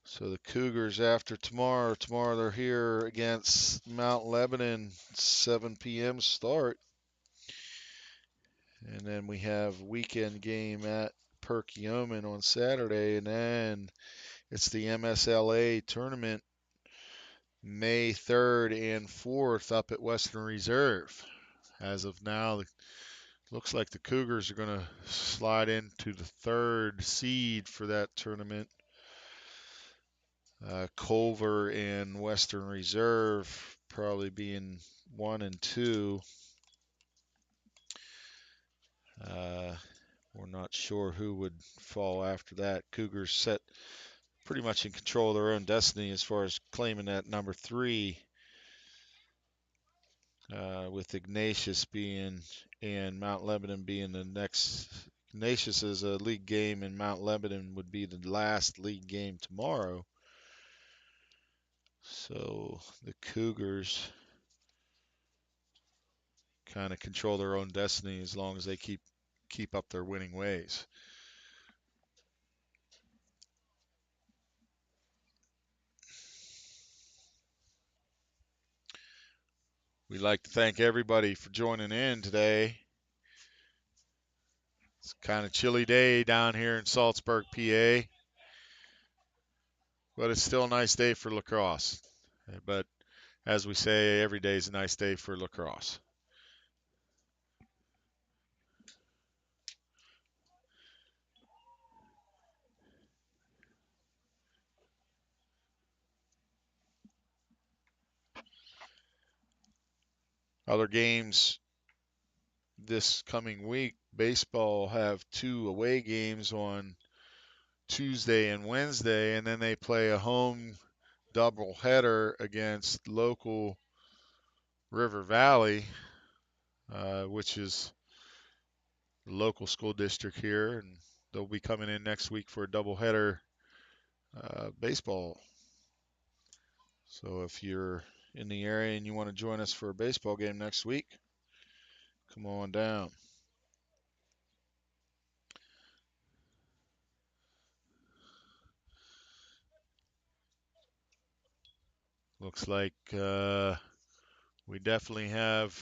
So the Cougars after tomorrow they're here against Mount Lebanon, 7 p.m. start. And then we have weekend game at Perkiomen on Saturday, and then it's the MSLA tournament May 3rd and 4th up at Western Reserve. As of now, it looks like the Cougars are going to slide into the 3rd seed for that tournament. Culver and Western Reserve probably being 1 and 2. We're not sure who would fall after that. Cougars set pretty much in control of their own destiny as far as claiming that number 3, with Ignatius being and Mount Lebanon being the next. Ignatius is a league game, and Mount Lebanon would be the last league game tomorrow. So the Cougars kind of control their own destiny as long as they keep up their winning ways. We'd like to thank everybody for joining in today. It's kind of chilly day down here in Salzburg, PA, but it's still a nice day for lacrosse. But as we say, every day is a nice day for lacrosse. Other games this coming week, baseball have 2 away games on Tuesday and Wednesday, and then they play a home doubleheader against local River Valley, which is the local school district here, and they'll be coming in next week for a doubleheader baseball. So if you're in the area and you want to join us for a baseball game next week, come on down. Looks like we definitely have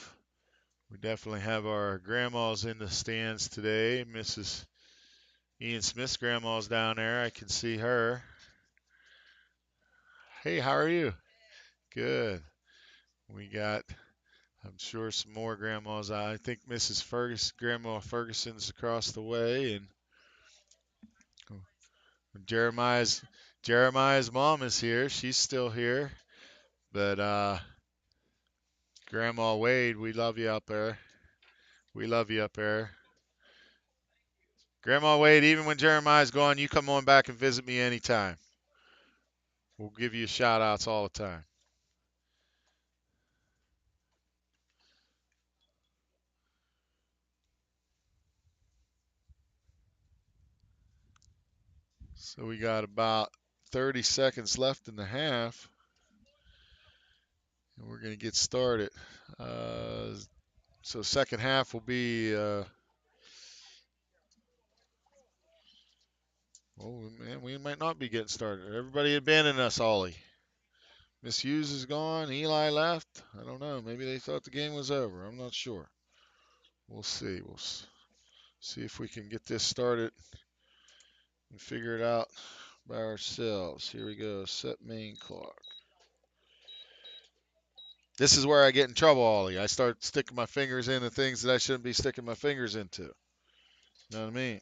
our grandmas in the stands today. Mrs. Ian Smith's grandma's down there. I can see her. Hey, how are you? Good. We got, I'm sure, some more grandmas. I think Grandma Ferguson's across the way, and Jeremiah's mom is here. She's still here, but Grandma Wade, we love you up there. We love you up there. Grandma Wade, even when Jeremiah's gone, you come on back and visit me anytime. We'll give you shout outs all the time. So we got about 30 seconds left in the half, and we're going to get started. So second half will be, oh man, we might not be getting started. Everybody abandoned us, Ollie. Miss Hughes is gone. Eli left. I don't know. Maybe they thought the game was over. I'm not sure. We'll see. We'll see if we can get this started and figure it out by ourselves. Here we go. Set main clock. This is where I get in trouble, Ollie. I start sticking my fingers into things that I shouldn't be sticking my fingers into. You know what I mean?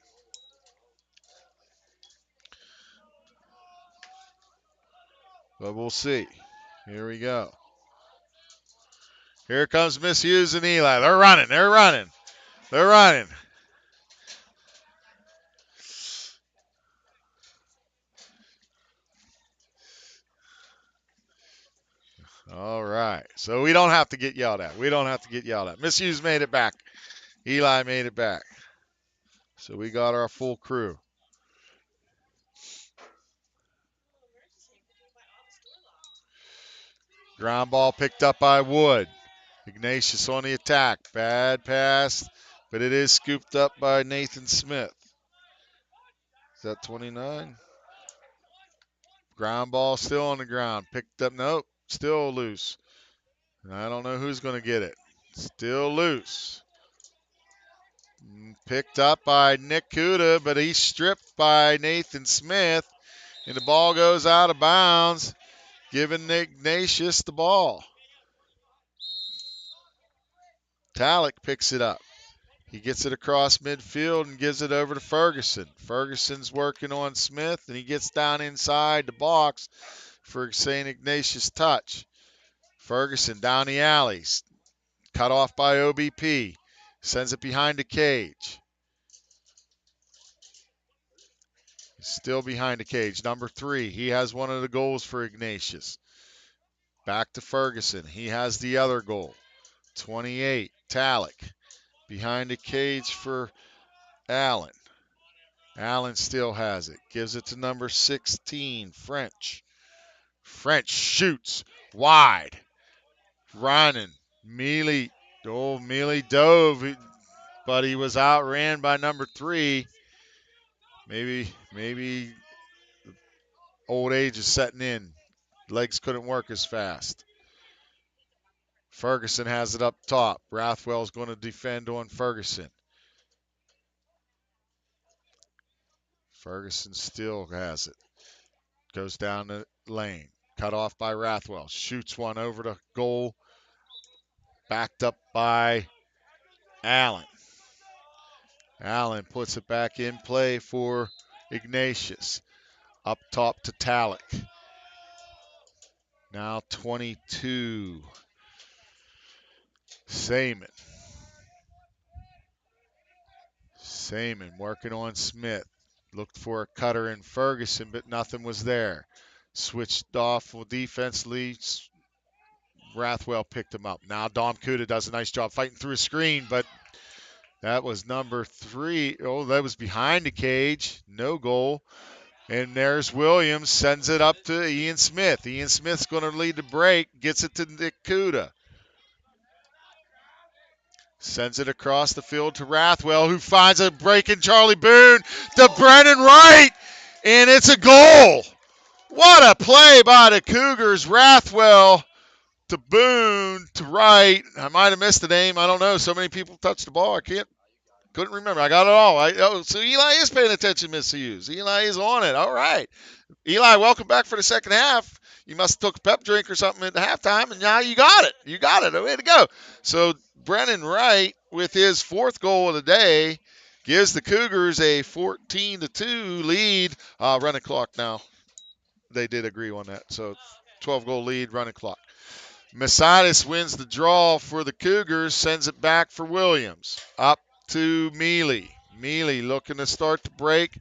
But we'll see. Here we go. Here comes Miss Hughes and Eli. They're running. They're running. They're running. All right. So we don't have to get yelled at. We don't have to get yelled at. Miss Hughes made it back. Eli made it back. So we got our full crew. Ground ball picked up by Wood. Ignatius on the attack. Bad pass, but it is scooped up by Nathan Smith. Is that 29? Ground ball still on the ground. Picked up. Nope. Still loose. I don't know who's going to get it. Still loose. Picked up by Nick Kuda, but he's stripped by Nathan Smith, and the ball goes out of bounds, giving Ignatius the ball. Talick picks it up. He gets it across midfield and gives it over to Ferguson. Ferguson's working on Smith, and he gets down inside the box for St. Ignatius touch. Ferguson down the alleys. Cut off by OBP. Sends it behind the cage. Still behind the cage. Number 3. He has one of the goals for Ignatius. Back to Ferguson. He has the other goal. 28. Talick. Behind the cage for Allen. Allen still has it. Gives it to number 16, French. French shoots wide. Running. Mealy dove, but he was outran by number 3. Maybe old age is setting in. Legs couldn't work as fast. Ferguson has it up top. Rathwell's going to defend on Ferguson. Ferguson still has it. Goes down the lane. Cut off by Rathwell. Shoots one over to goal. Backed up by Allen. Allen puts it back in play for Ignatius. Up top to Talick. Now 22. Saman working on Smith. Looked for a cutter in Ferguson, but nothing was there. Switched off defensively. Rathwell picked him up. Now Dom Kuda does a nice job fighting through a screen, but that was number 3. Oh, that was behind the cage. No goal. And there's Williams. Sends it up to Ian Smith. Ian Smith's going to lead the break. Gets it to Nick Kuda. Sends it across the field to Rathwell, who finds a break in Charlie Boone to Brennan Wright, and it's a goal. What a play by the Cougars. Rathwell to Boone to right. I might have missed the name. I don't know. So many people touched the ball. Couldn't remember. I got it all. So Eli is paying attention, Miss Hughes. Eli is on it. All right. Eli, welcome back for the second half. You must have took a pep drink or something at the halftime, and now you got it. You got it. Way to go. So Brennan Wright, with his fourth goal of the day, gives the Cougars a 14-2 lead. Running clock now. They did agree on that. So 12-goal lead, running clock. Messias wins the draw for the Cougars, sends it back for Williams. Up to Mealy. Mealy looking to start the break.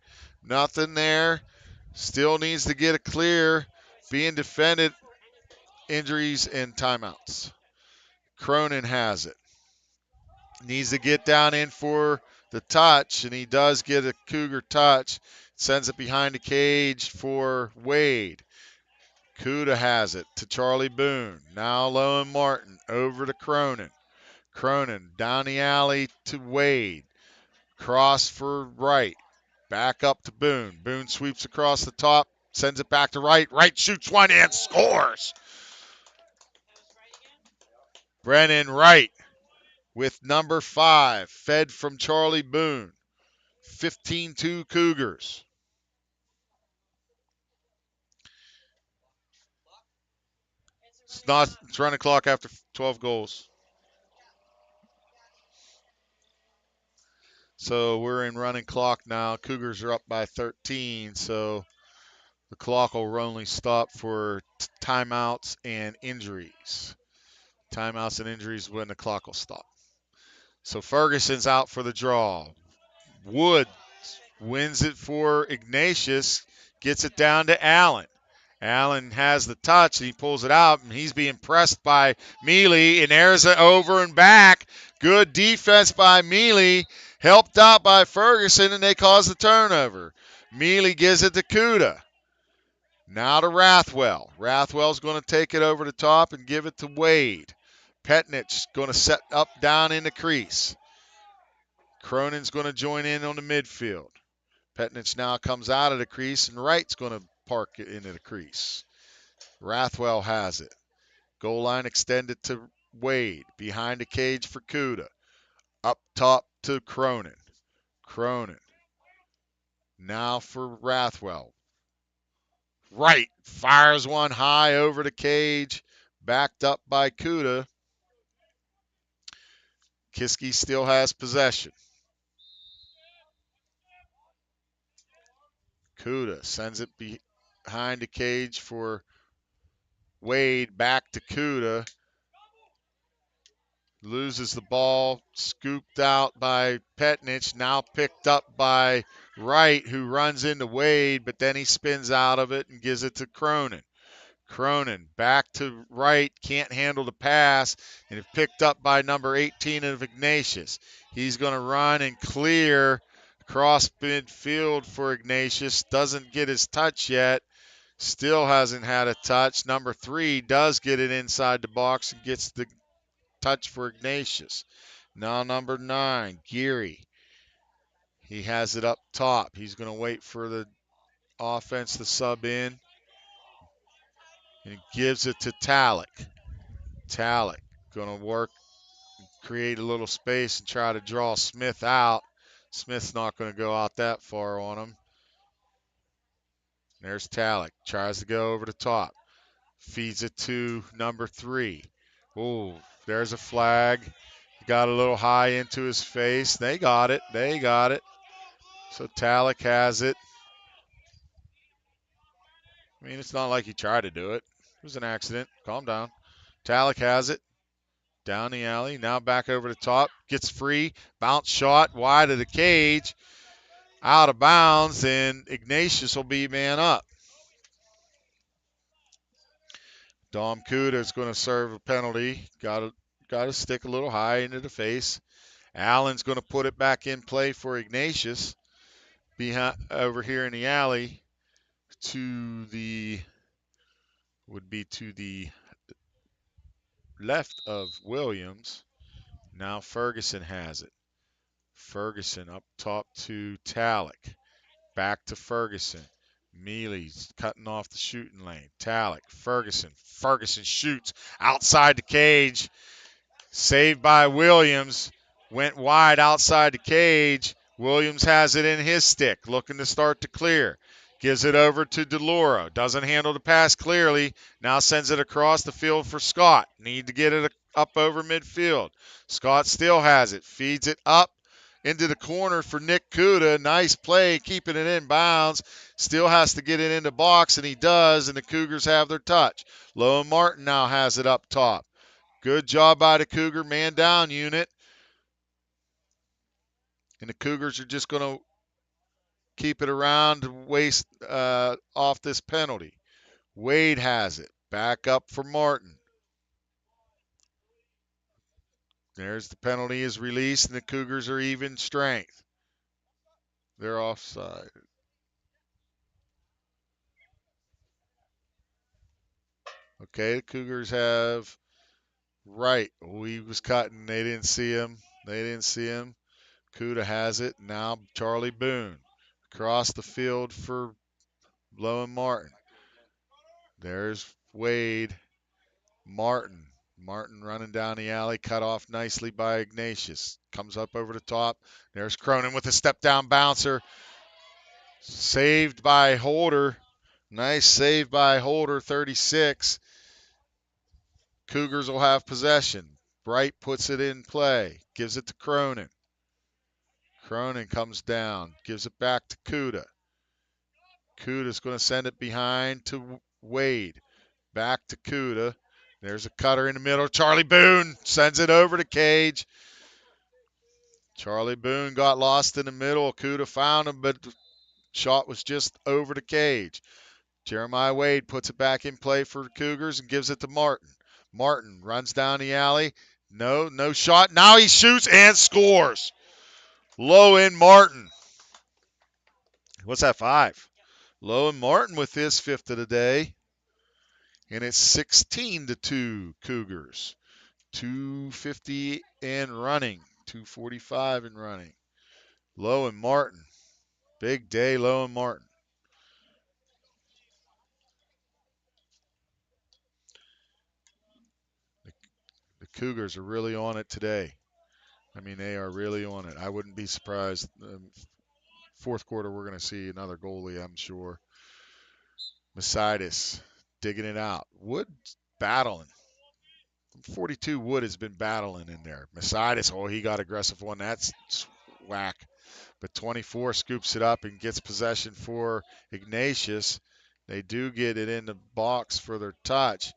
Nothing there. Still needs to get a clear. Being defended. Injuries and timeouts. Cronin has it. Needs to get down in for the touch, and he does get a Cougar touch. Sends it behind the cage for Wade. Kuda has it to Charlie Boone. Now Lowen Martin over to Cronin. Cronin down the alley to Wade. Cross for Wright. Back up to Boone. Boone sweeps across the top. Sends it back to Wright. Wright shoots one and scores. Brennan Wright with number 5. Fed from Charlie Boone. 15-2 Cougars. It's running clock after 12 goals. So we're in running clock now. Cougars are up by 13, so the clock will only stop for timeouts and injuries. Timeouts and injuries when the clock will stop. So Ferguson's out for the draw. Wood wins it for Ignatius, gets it down to Allen. Allen has the touch, and he pulls it out, and he's being pressed by Mealy, and there's it over and back. Good defense by Mealy, helped out by Ferguson, and they cause the turnover. Mealy gives it to Kuda. Now to Rathwell. Rathwell's going to take it over the top and give it to Wade. Petnich going to set up down in the crease. Cronin's going to join in on the midfield. Petnich now comes out of the crease, and Wright's going to park it into the crease. Rathwell has it. Goal line extended to Wade. Behind the cage for Kuda. Up top to Cronin. Cronin. Now for Rathwell. Wright fires one high over the cage. Backed up by Kuda. Kiski still has possession. Kuda sends it behind the cage for Wade. Back to Kuda. Loses the ball. Scooped out by Petnich. Now picked up by Wright, who runs into Wade, but then he spins out of it and gives it to Cronin. Cronin back to Wright. Can't handle the pass. And it's picked up by number 18 of Ignatius. He's going to run and clear across midfield for Ignatius. Doesn't get his touch yet. Still hasn't had a touch. Number 3 does get it inside the box and gets the touch for Ignatius. Now number 9, Geary. He has it up top. He's going to wait for the offense to sub in. And he gives it to Talick. Talick going to work, create a little space and try to draw Smith out. Smith's not going to go out that far on him. There's Talick. Tries to go over the top. Feeds it to number 3. Oh, there's a flag. Got a little high into his face. They got it. They got it. So Talick has it. I mean, it's not like he tried to do it. It was an accident. Calm down. Talick has it. Down the alley. Now back over the top. Gets free. Bounce shot wide of the cage. Out of bounds. And Ignatius will be man up. Dom Kuda is going to serve a penalty. Got to stick a little high into the face. Allen's going to put it back in play for Ignatius. Behind, over here in the alley to the left of Williams. Now Ferguson has it. Ferguson up top to Talick. Back to Ferguson. Mealy's cutting off the shooting lane. Talik, Ferguson. Ferguson shoots outside the cage. Saved by Williams. Went wide outside the cage. Williams has it in his stick, looking to start to clear. Gives it over to DeLauro. Doesn't handle the pass clearly. Now sends it across the field for Scott. Need to get it up over midfield. Scott still has it. Feeds it up into the corner for Nick Kuda. Nice play, keeping it in bounds. Still has to get it in the box, and he does, and the Cougars have their touch. Lowen Martin now has it up top. Good job by the Cougar man down unit. And the Cougars are just going to keep it around to waste off this penalty. Wade has it. Back up for Martin. There's the penalty is released, and the Cougars are even strength. They're offside. Okay, the Cougars have right. Oh, he was cutting. They didn't see him. Kuda has it. Now Charlie Boone. Across the field for Lowen Martin. There's Wade. Martin running down the alley, cut off nicely by Ignatius. Comes up over the top. There's Cronin with a step down bouncer. Saved by Holder. Nice save by Holder, 36. Cougars will have possession. Bright puts it in play. Gives it to Cronin. Cronin comes down. Gives it back to Kuda. Kuda's going to send it behind to Wade. Back to Kuda. There's a cutter in the middle. Charlie Boone sends it over to Cage. Charlie Boone got lost in the middle. Kuda found him, but the shot was just over the cage. Jeremiah Wade puts it back in play for the Cougars and gives it to Martin. Martin runs down the alley. No shot. Now he shoots and scores. Lowen Martin. What's that, 5? Lowen Martin with his 5th of the day. And it's 16-2 Cougars. 250 and running. 245 and running. Lowen Martin. Big day, Lowen Martin. The Cougars are really on it today. I mean, they are really on it. I wouldn't be surprised. Fourth quarter, we're going to see another goalie, I'm sure. Mercedes digging it out. Wood battling. 42 Wood has been battling in there. Mercedes, he got aggressive one. That's whack. But 24 scoops it up and gets possession for Ignatius. They do get it in the box for their touch.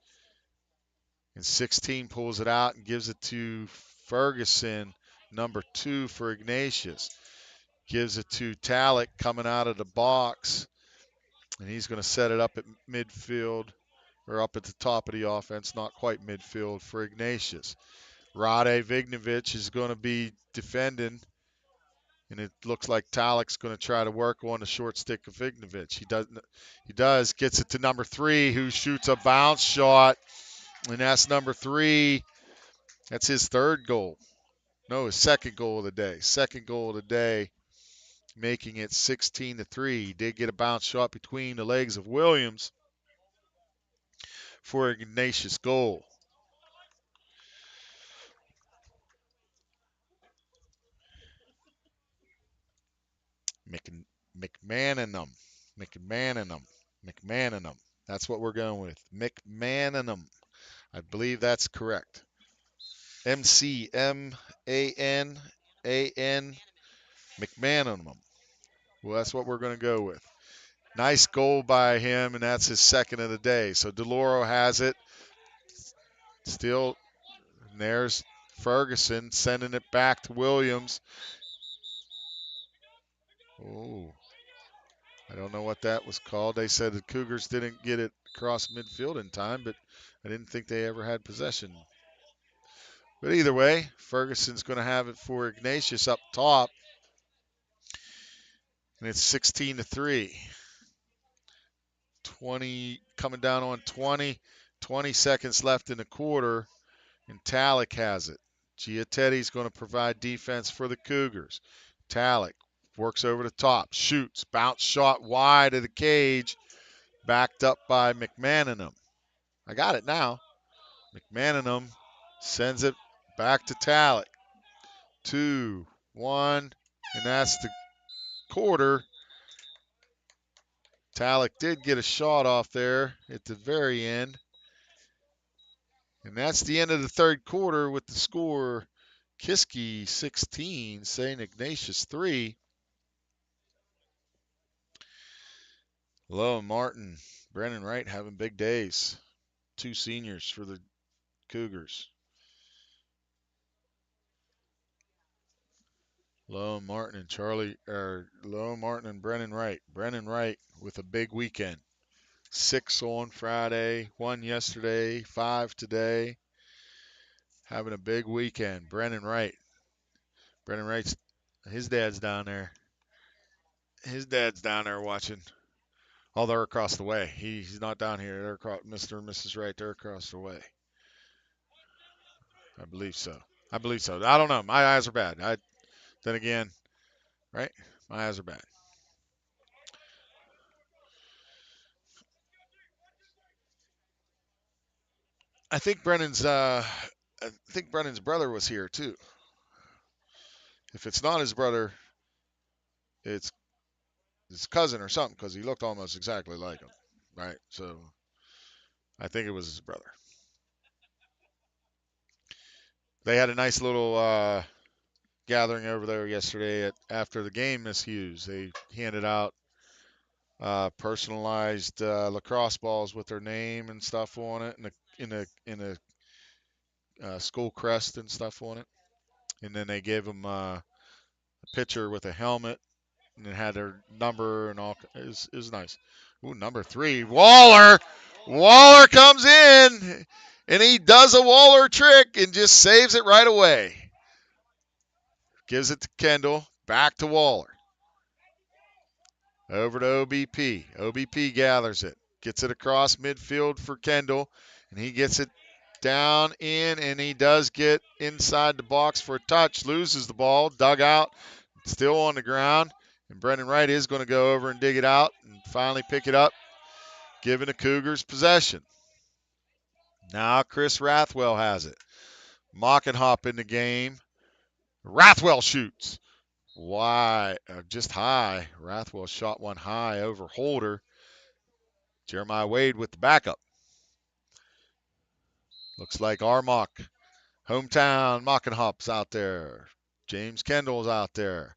And 16 pulls it out and gives it to Ferguson, number 2 for Ignatius. Gives it to Talik coming out of the box. And he's going to set it up at midfield, or up at the top of the offense, not quite midfield for Ignatius. Rade Vignovic is going to be defending, and it looks like Talik's going to try to work on the short stick of Vignovic. He does, gets it to number 3, who shoots a bounce shot, and that's number 3. That's his 3rd goal. No, his 2nd goal of the day. 2nd goal of the day, making it 16-3. He did get a bounce shot between the legs of Williams for Ignatius' goal. McManninum. That's what we're going with. McManninum. I believe that's correct. McManninum. McManninum. Well, that's what we're going to go with. Nice goal by him, and that's his 2nd of the day. So DeLauro has it. Still, and there's Ferguson sending it back to Williams. Oh, I don't know what that was called. They said the Cougars didn't get it across midfield in time, but I didn't think they ever had possession. But either way, Ferguson's going to have it for Ignatius up top. And it's 16-3. 20 coming down on 20. 20 seconds left in the quarter, and Talik has it. Giattetti's going to provide defense for the Cougars. Talik works over the top, shoots, bounce shot wide of the cage, backed up by McManningham. I got it now. McManningham sends it back to Talik. 2-1, and that's the quarter. Talik did get a shot off there at the very end. And that's the end of the third quarter with the score Kiski 16, St. Ignatius 3. Lowe and Martin, Brennan Wright having big days. 2 seniors for the Cougars. Lowe and Martin and Brennan Wright. Brennan Wright with a big weekend. 6 on Friday, 1 yesterday, 5 today. Having a big weekend. Brennan Wright. Brennan Wright's, his dad's down there. His dad's down there watching. Oh, they're across the way. He's not down here. They're across, Mr. and Mrs. Wright, they're across the way. I believe so. I don't know. My eyes are bad. Then again, right? My eyes are bad. I think Brennan's brother was here too. If it's not his brother, it's his cousin or something, because he looked almost exactly like him, right? So I think it was his brother. They had a nice little gathering over there yesterday after the game. Miss Hughes, they handed out personalized lacrosse balls with their name and stuff on it, and in a school crest and stuff on it. And then they gave them a pitcher with a helmet, and it had their number and all. It was nice. Ooh, number 3, Waller. Waller comes in, and he does a Waller trick and just saves it right away. Gives it to Kendall, back to Waller. Over to OBP. OBP gathers it. Gets it across midfield for Kendall, and he gets it down in, and he does get inside the box for a touch. Loses the ball, dug out, still on the ground. And Brendan Wright is going to go over and dig it out and finally pick it up, giving the Cougars possession. Now Chris Rathwell has it. Mockenhop in the game. Rathwell shoots. Why? Just high. Rathwell shot one high over Holder. Jeremiah Wade with the backup. Looks like Armock, hometown Mockenhop's out there. James Kendall's out there.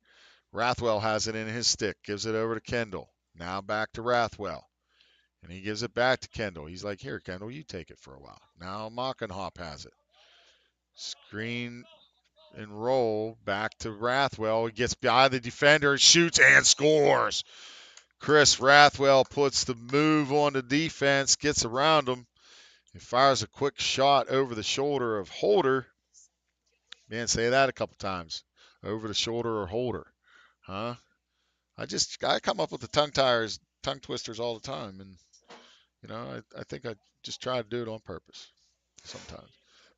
Rathwell has it in his stick. Gives it over to Kendall. Now back to Rathwell. And he gives it back to Kendall. He's like, here, Kendall, you take it for a while. Now Mockenhop has it. Screen and roll back to Rathwell. He gets by the defender, shoots, and scores. Chris Rathwell puts the move on the defense, gets around him, and fires a quick shot over the shoulder of Holder. Man, say that a couple times. Over the shoulder of Holder. Huh? I come up with the tongue twisters all the time, and I think I just try to do it on purpose sometimes.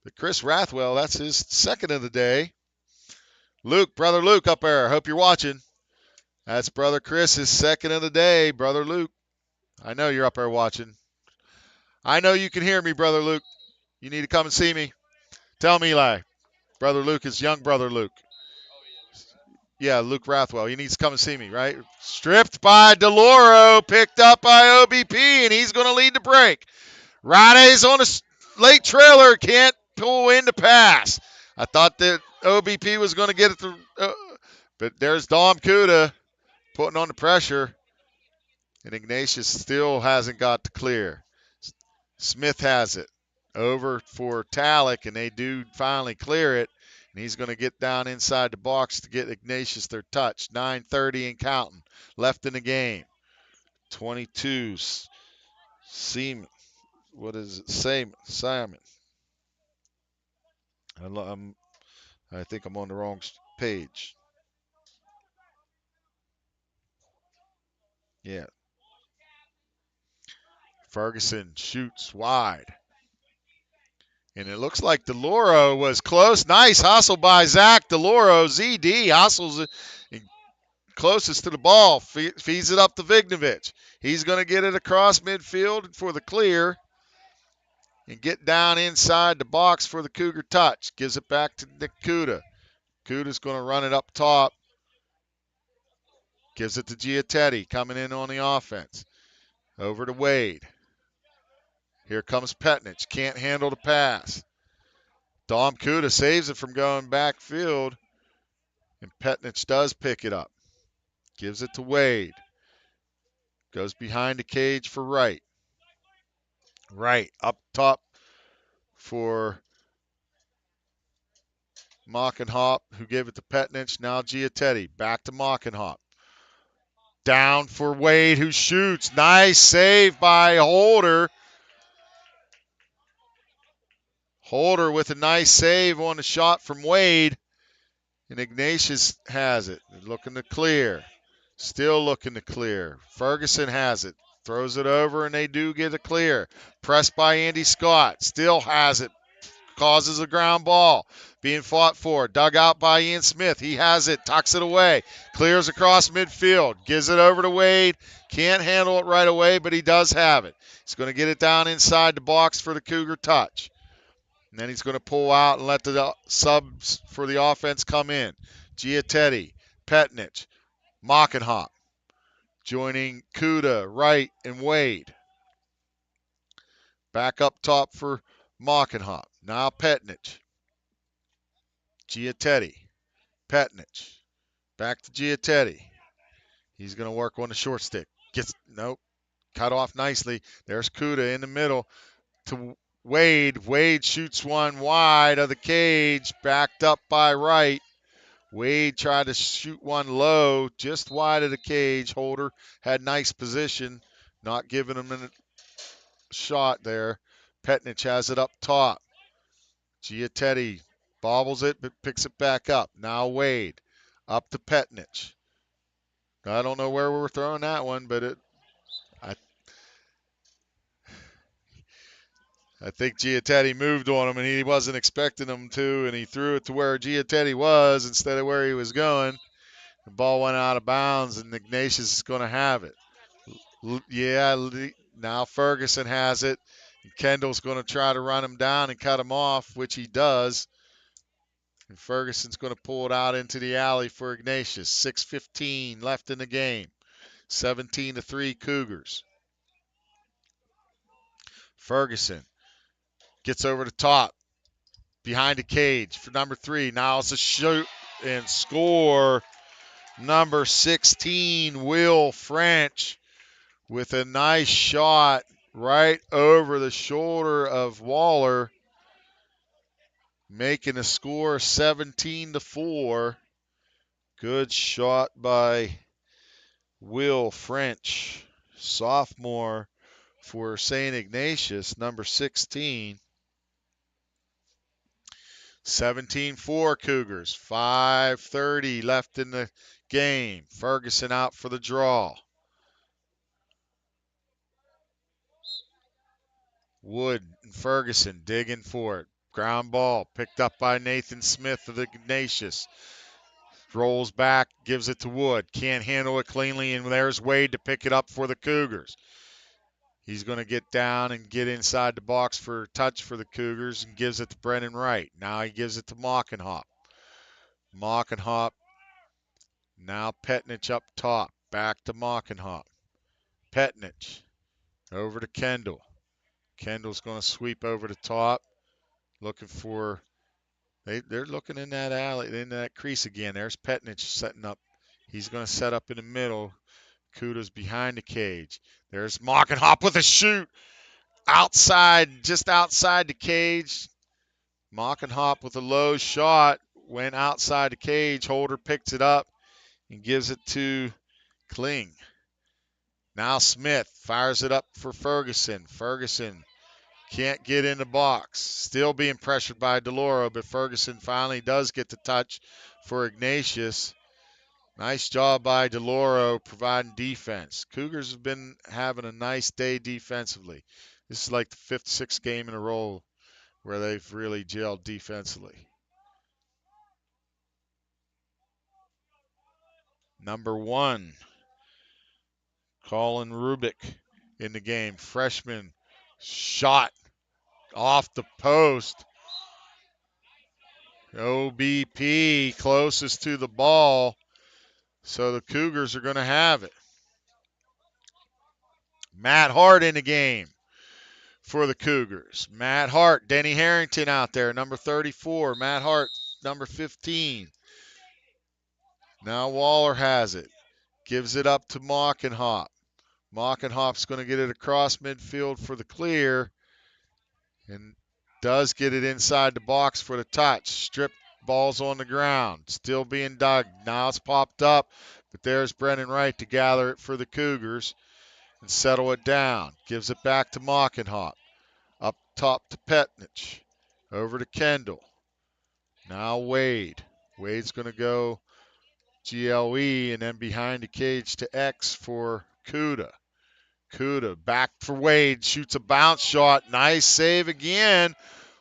But Chris Rathwell, that's his second of the day. Luke, brother Luke up there. Hope you're watching. That's brother Chris's second of the day, brother Luke. I know you're up there watching. I know you can hear me, brother Luke. You need to come and see me. Tell me, Eli. Brother Luke is young brother Luke. Yeah, Luke Rathwell. He needs to come and see me, right? Stripped by DeLauro, picked up by OBP, and he's going to lead the break. Ride's on a late trailer, can't pull in to pass. I thought that OBP was going to get it through, but there's Dom Kuda putting on the pressure, and Ignatius still hasn't got the clear. Smith has it over for Talik, and they do finally clear it, and he's going to get down inside the box to get Ignatius their touch. 9:30 and counting left in the game. 22, Seaman. What is it? Simon. I think I'm on the wrong page. Yeah. Ferguson shoots wide. And it looks like DeLauro was close. Nice hustle by Zach DeLauro. ZD hustles it and closest to the ball, feeds it up to Vignovich. He's going to get it across midfield for the clear and get down inside the box for the Cougar touch. Gives it back to Nick Kuda. Kuda's going to run it up top. Gives it to Giatetti coming in on the offense. Over to Wade. Here comes Petnich. Can't handle the pass. Dom Kuda saves it from going backfield. And Petnich does pick it up. Gives it to Wade. Goes behind the cage for Wright. Wright up top for Mockenhop, who gave it to Petnich. Now Giatetti. Back to Mockenhop. Down for Wade, who shoots. Nice save by Holder. Holder with a nice save on the shot from Wade. And Ignatius has it. They're looking to clear. Still looking to clear. Ferguson has it. Throws it over, and they do get a clear. Pressed by Andy Scott. Still has it. Causes a ground ball. Being fought for. Dug out by Ian Smith. He has it. Tucks it away. Clears across midfield. Gives it over to Wade. Can't handle it right away, but he does have it. He's going to get it down inside the box for the Cougar touch. And then he's going to pull out and let the subs for the offense come in. Giatetti, Petnich, Mockenhop, joining Kuda, Wright, and Wade. Back up top for Mockenhop. Now Petnich. Giatetti, Petnich. Back to Giatetti. He's going to work on the short stick. Nope. Cut off nicely. There's Kuda in the middle to Wade. Wade shoots one wide of the cage, backed up by Wright. Wade tried to shoot one low, just wide of the cage. Holder had nice position, not giving him a shot there. Petnich has it up top. Giatetti bobbles it, but picks it back up. Now Wade up to Petnich. I don't know where we're throwing that one, but I think Giatetti moved on him, and he wasn't expecting him to, and he threw it to where Giatetti was instead of where he was going. The ball went out of bounds, and Ignatius is going to have it. Now Ferguson has it. Kendall's going to try to run him down and cut him off, which he does. And Ferguson's going to pull it out into the alley for Ignatius. 6:15 left in the game. 17-3 Cougars. Ferguson gets over the top, behind the cage for number 3. Now it's a shoot and score. Number 16, Will French, with a nice shot right over the shoulder of Waller, making a score 17-4. Good shot by Will French, sophomore for St. Ignatius, number 16. 17-4 Cougars. 5:30 left in the game. Ferguson out for the draw. Wood and Ferguson digging for it. Ground ball picked up by Nathan Smith of Ignatius. Rolls back, gives it to Wood. Can't handle it cleanly, and there's Wade to pick it up for the Cougars. He's going to get down and get inside the box for a touch for the Cougars and gives it to Brennan Wright. Now he gives it to Mockenhop. Mockenhop. Now Petnich up top. Back to Mockenhop. Petnich. Over to Kendall. Kendall's going to sweep over the top. Looking for... They're looking in that alley, in that crease again. There's Petnich setting up. He's going to set up in the middle. Kuda's behind the cage. There's Mockenhop with a shoot. Outside, just outside the cage. Mockenhop with a low shot. Went outside the cage. Holder picks it up and gives it to Kling. Now Smith fires it up for Ferguson. Ferguson can't get in the box. Still being pressured by DeLauro, but Ferguson finally does get the touch for Ignatius. Nice job by DeLauro providing defense. Cougars have been having a nice day defensively. This is like the 5th, 6th game in a row where they've really gelled defensively. Number 1, Colin Rubik in the game. Freshman shot off the post. OBP closest to the ball. So the Cougars are going to have it. Matt Hart in the game for the Cougars. Matt Hart, Denny Harrington out there, number 34. Matt Hart, number 15. Now Waller has it. Gives it up to Mockenhop. Mockenhop's going to get it across midfield for the clear. And does get it inside the box for the touch. Strip ball's on the ground. Still being dug. Now it's popped up. But there's Brennan Wright to gather it for the Cougars and settle it down. Gives it back to Mockenhop. Up top to Petnich. Over to Kendall. Now Wade. Wade's going to go GLE and then behind the cage to X for Kuda. Kuda back for Wade. Shoots a bounce shot. Nice save again.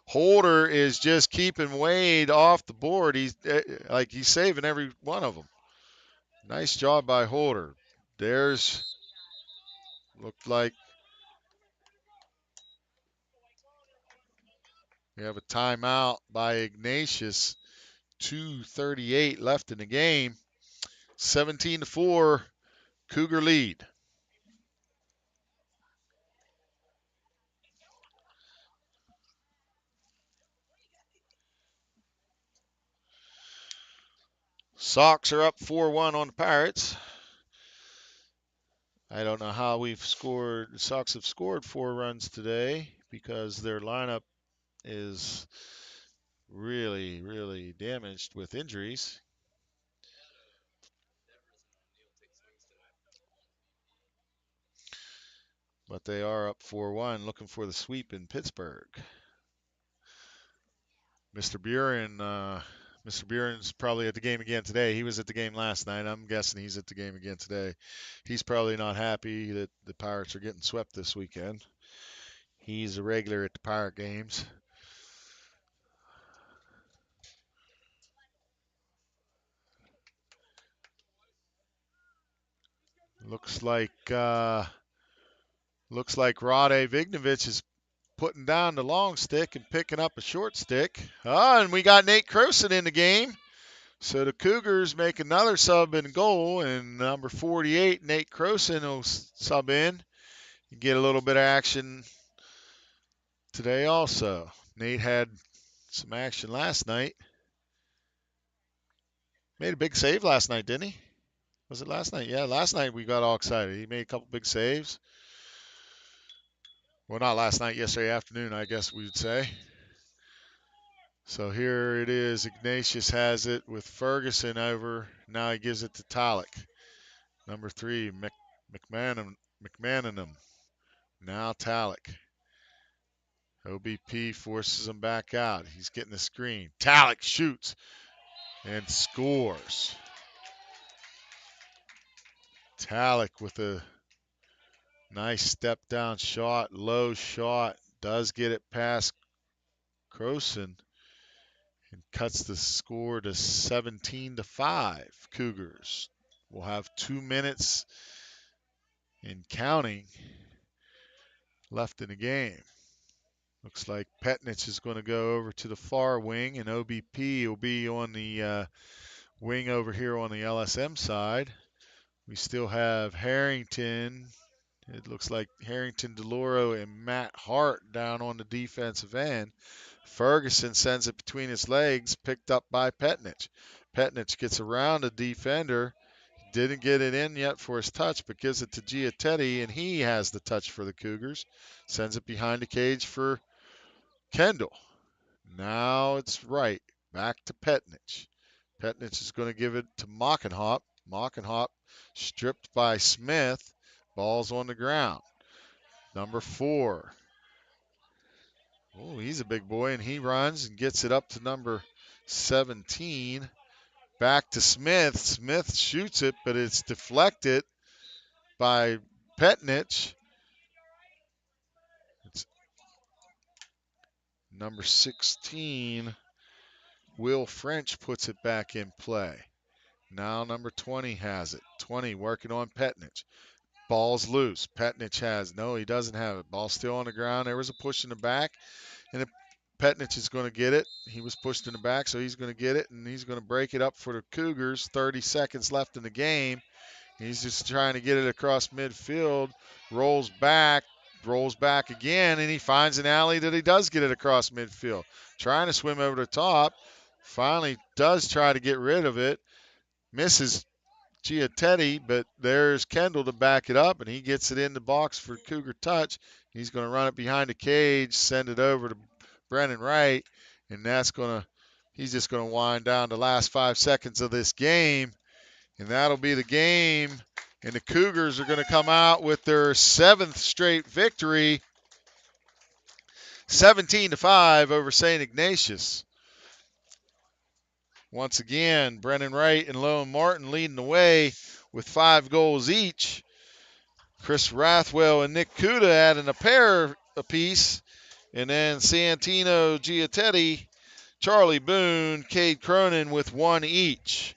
Holder is just keeping Wade off the board. He's saving every one of them. Nice job by Holder. Looked like we have a timeout by Ignatius. 2:38 left in the game. 17-4, Cougar lead. Sox are up 4-1 on the Pirates. I don't know how we've scored. The Sox have scored 4 runs today because their lineup is really, really damaged with injuries. But they are up 4-1, looking for the sweep in Pittsburgh. Mr. Buren's probably at the game again today. He was at the game last night. I'm guessing he's at the game again today. He's probably not happy that the Pirates are getting swept this weekend. He's a regular at the Pirate games. Looks like Rade Vignovich is putting down the long stick and picking up a short stick. And we got Nate Croson in the game. So the Cougars make another sub in goal, and number 48, Nate Croson, will sub in. You get a little bit of action today also. Nate had some action last night. Made a big save last night, didn't he? Was it last night? Yeah, last night we got all excited. He made a couple big saves. Well, not last night, yesterday afternoon, I guess we would say. So here it is. Ignatius has it with Ferguson over. Now he gives it to Talik. Number 3, McManningham. Now Talik. OBP forces him back out. He's getting the screen. Talik shoots and scores. Talik with a nice step down shot, low shot. Does get it past Croson and cuts the score to 17-5. Cougars will have 2 minutes and counting left in the game. Looks like Petnich is going to go over to the far wing, and OBP will be on the wing over here on the LSM side. We still have Harrington. It looks like Harrington, DeLauro, and Matt Hart down on the defensive end. Ferguson sends it between his legs, picked up by Petnich. Petnich gets around the defender. Didn't get it in yet for his touch, but gives it to Giatetti, and he has the touch for the Cougars. Sends it behind the cage for Kendall. Now it's right. Back to Petnich. Petnich is going to give it to Mockenhop. Mockenhop stripped by Smith. Ball's on the ground. Number 4. Oh, he's a big boy, and he runs and gets it up to number 17. Back to Smith. Smith shoots it, but it's deflected by Petnich. It's number 16. Will French puts it back in play. Now number 20 has it. 20 working on Petnich. Ball's loose. Petnich has. No, he doesn't have it. Ball's still on the ground. There was a push in the back. And Petnich is going to get it. He was pushed in the back, so he's going to get it. And he's going to break it up for the Cougars. 30 seconds left in the game. He's just trying to get it across midfield. Rolls back again, and he finds an alley that he does get it across midfield. Trying to swim over the top. Finally does try to get rid of it. Misses Giattetti, but there's Kendall to back it up, and he gets it in the box for Cougar touch. He's going to run it behind the cage, send it over to Brennan Wright, and he's just going to wind down the last 5 seconds of this game, and that'll be the game. And the Cougars are going to come out with their 7th straight victory, 17-5 over St. Ignatius. Once again, Brennan Wright and Lone Martin leading the way with 5 goals each. Chris Rathwell and Nick Kuda adding a pair apiece. And then Santino Giattetti, Charlie Boone, Cade Cronin with 1 each.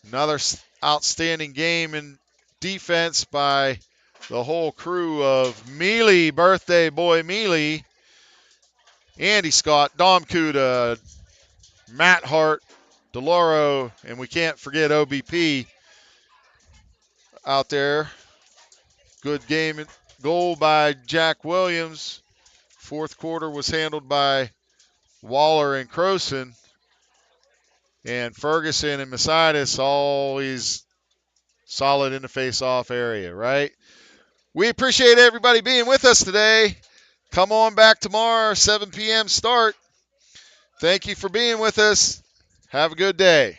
Another outstanding game in defense by the whole crew of Mealy, birthday boy Mealy, Andy Scott, Dom Kuda, Matt Hart, DeLauro, and we can't forget OBP out there. Good game, goal by Jack Williams. 4th quarter was handled by Waller and Croson. And Ferguson and Messidas always solid in the face-off area, right? We appreciate everybody being with us today. Come on back tomorrow, 7 p.m. start. Thank you for being with us. Have a good day.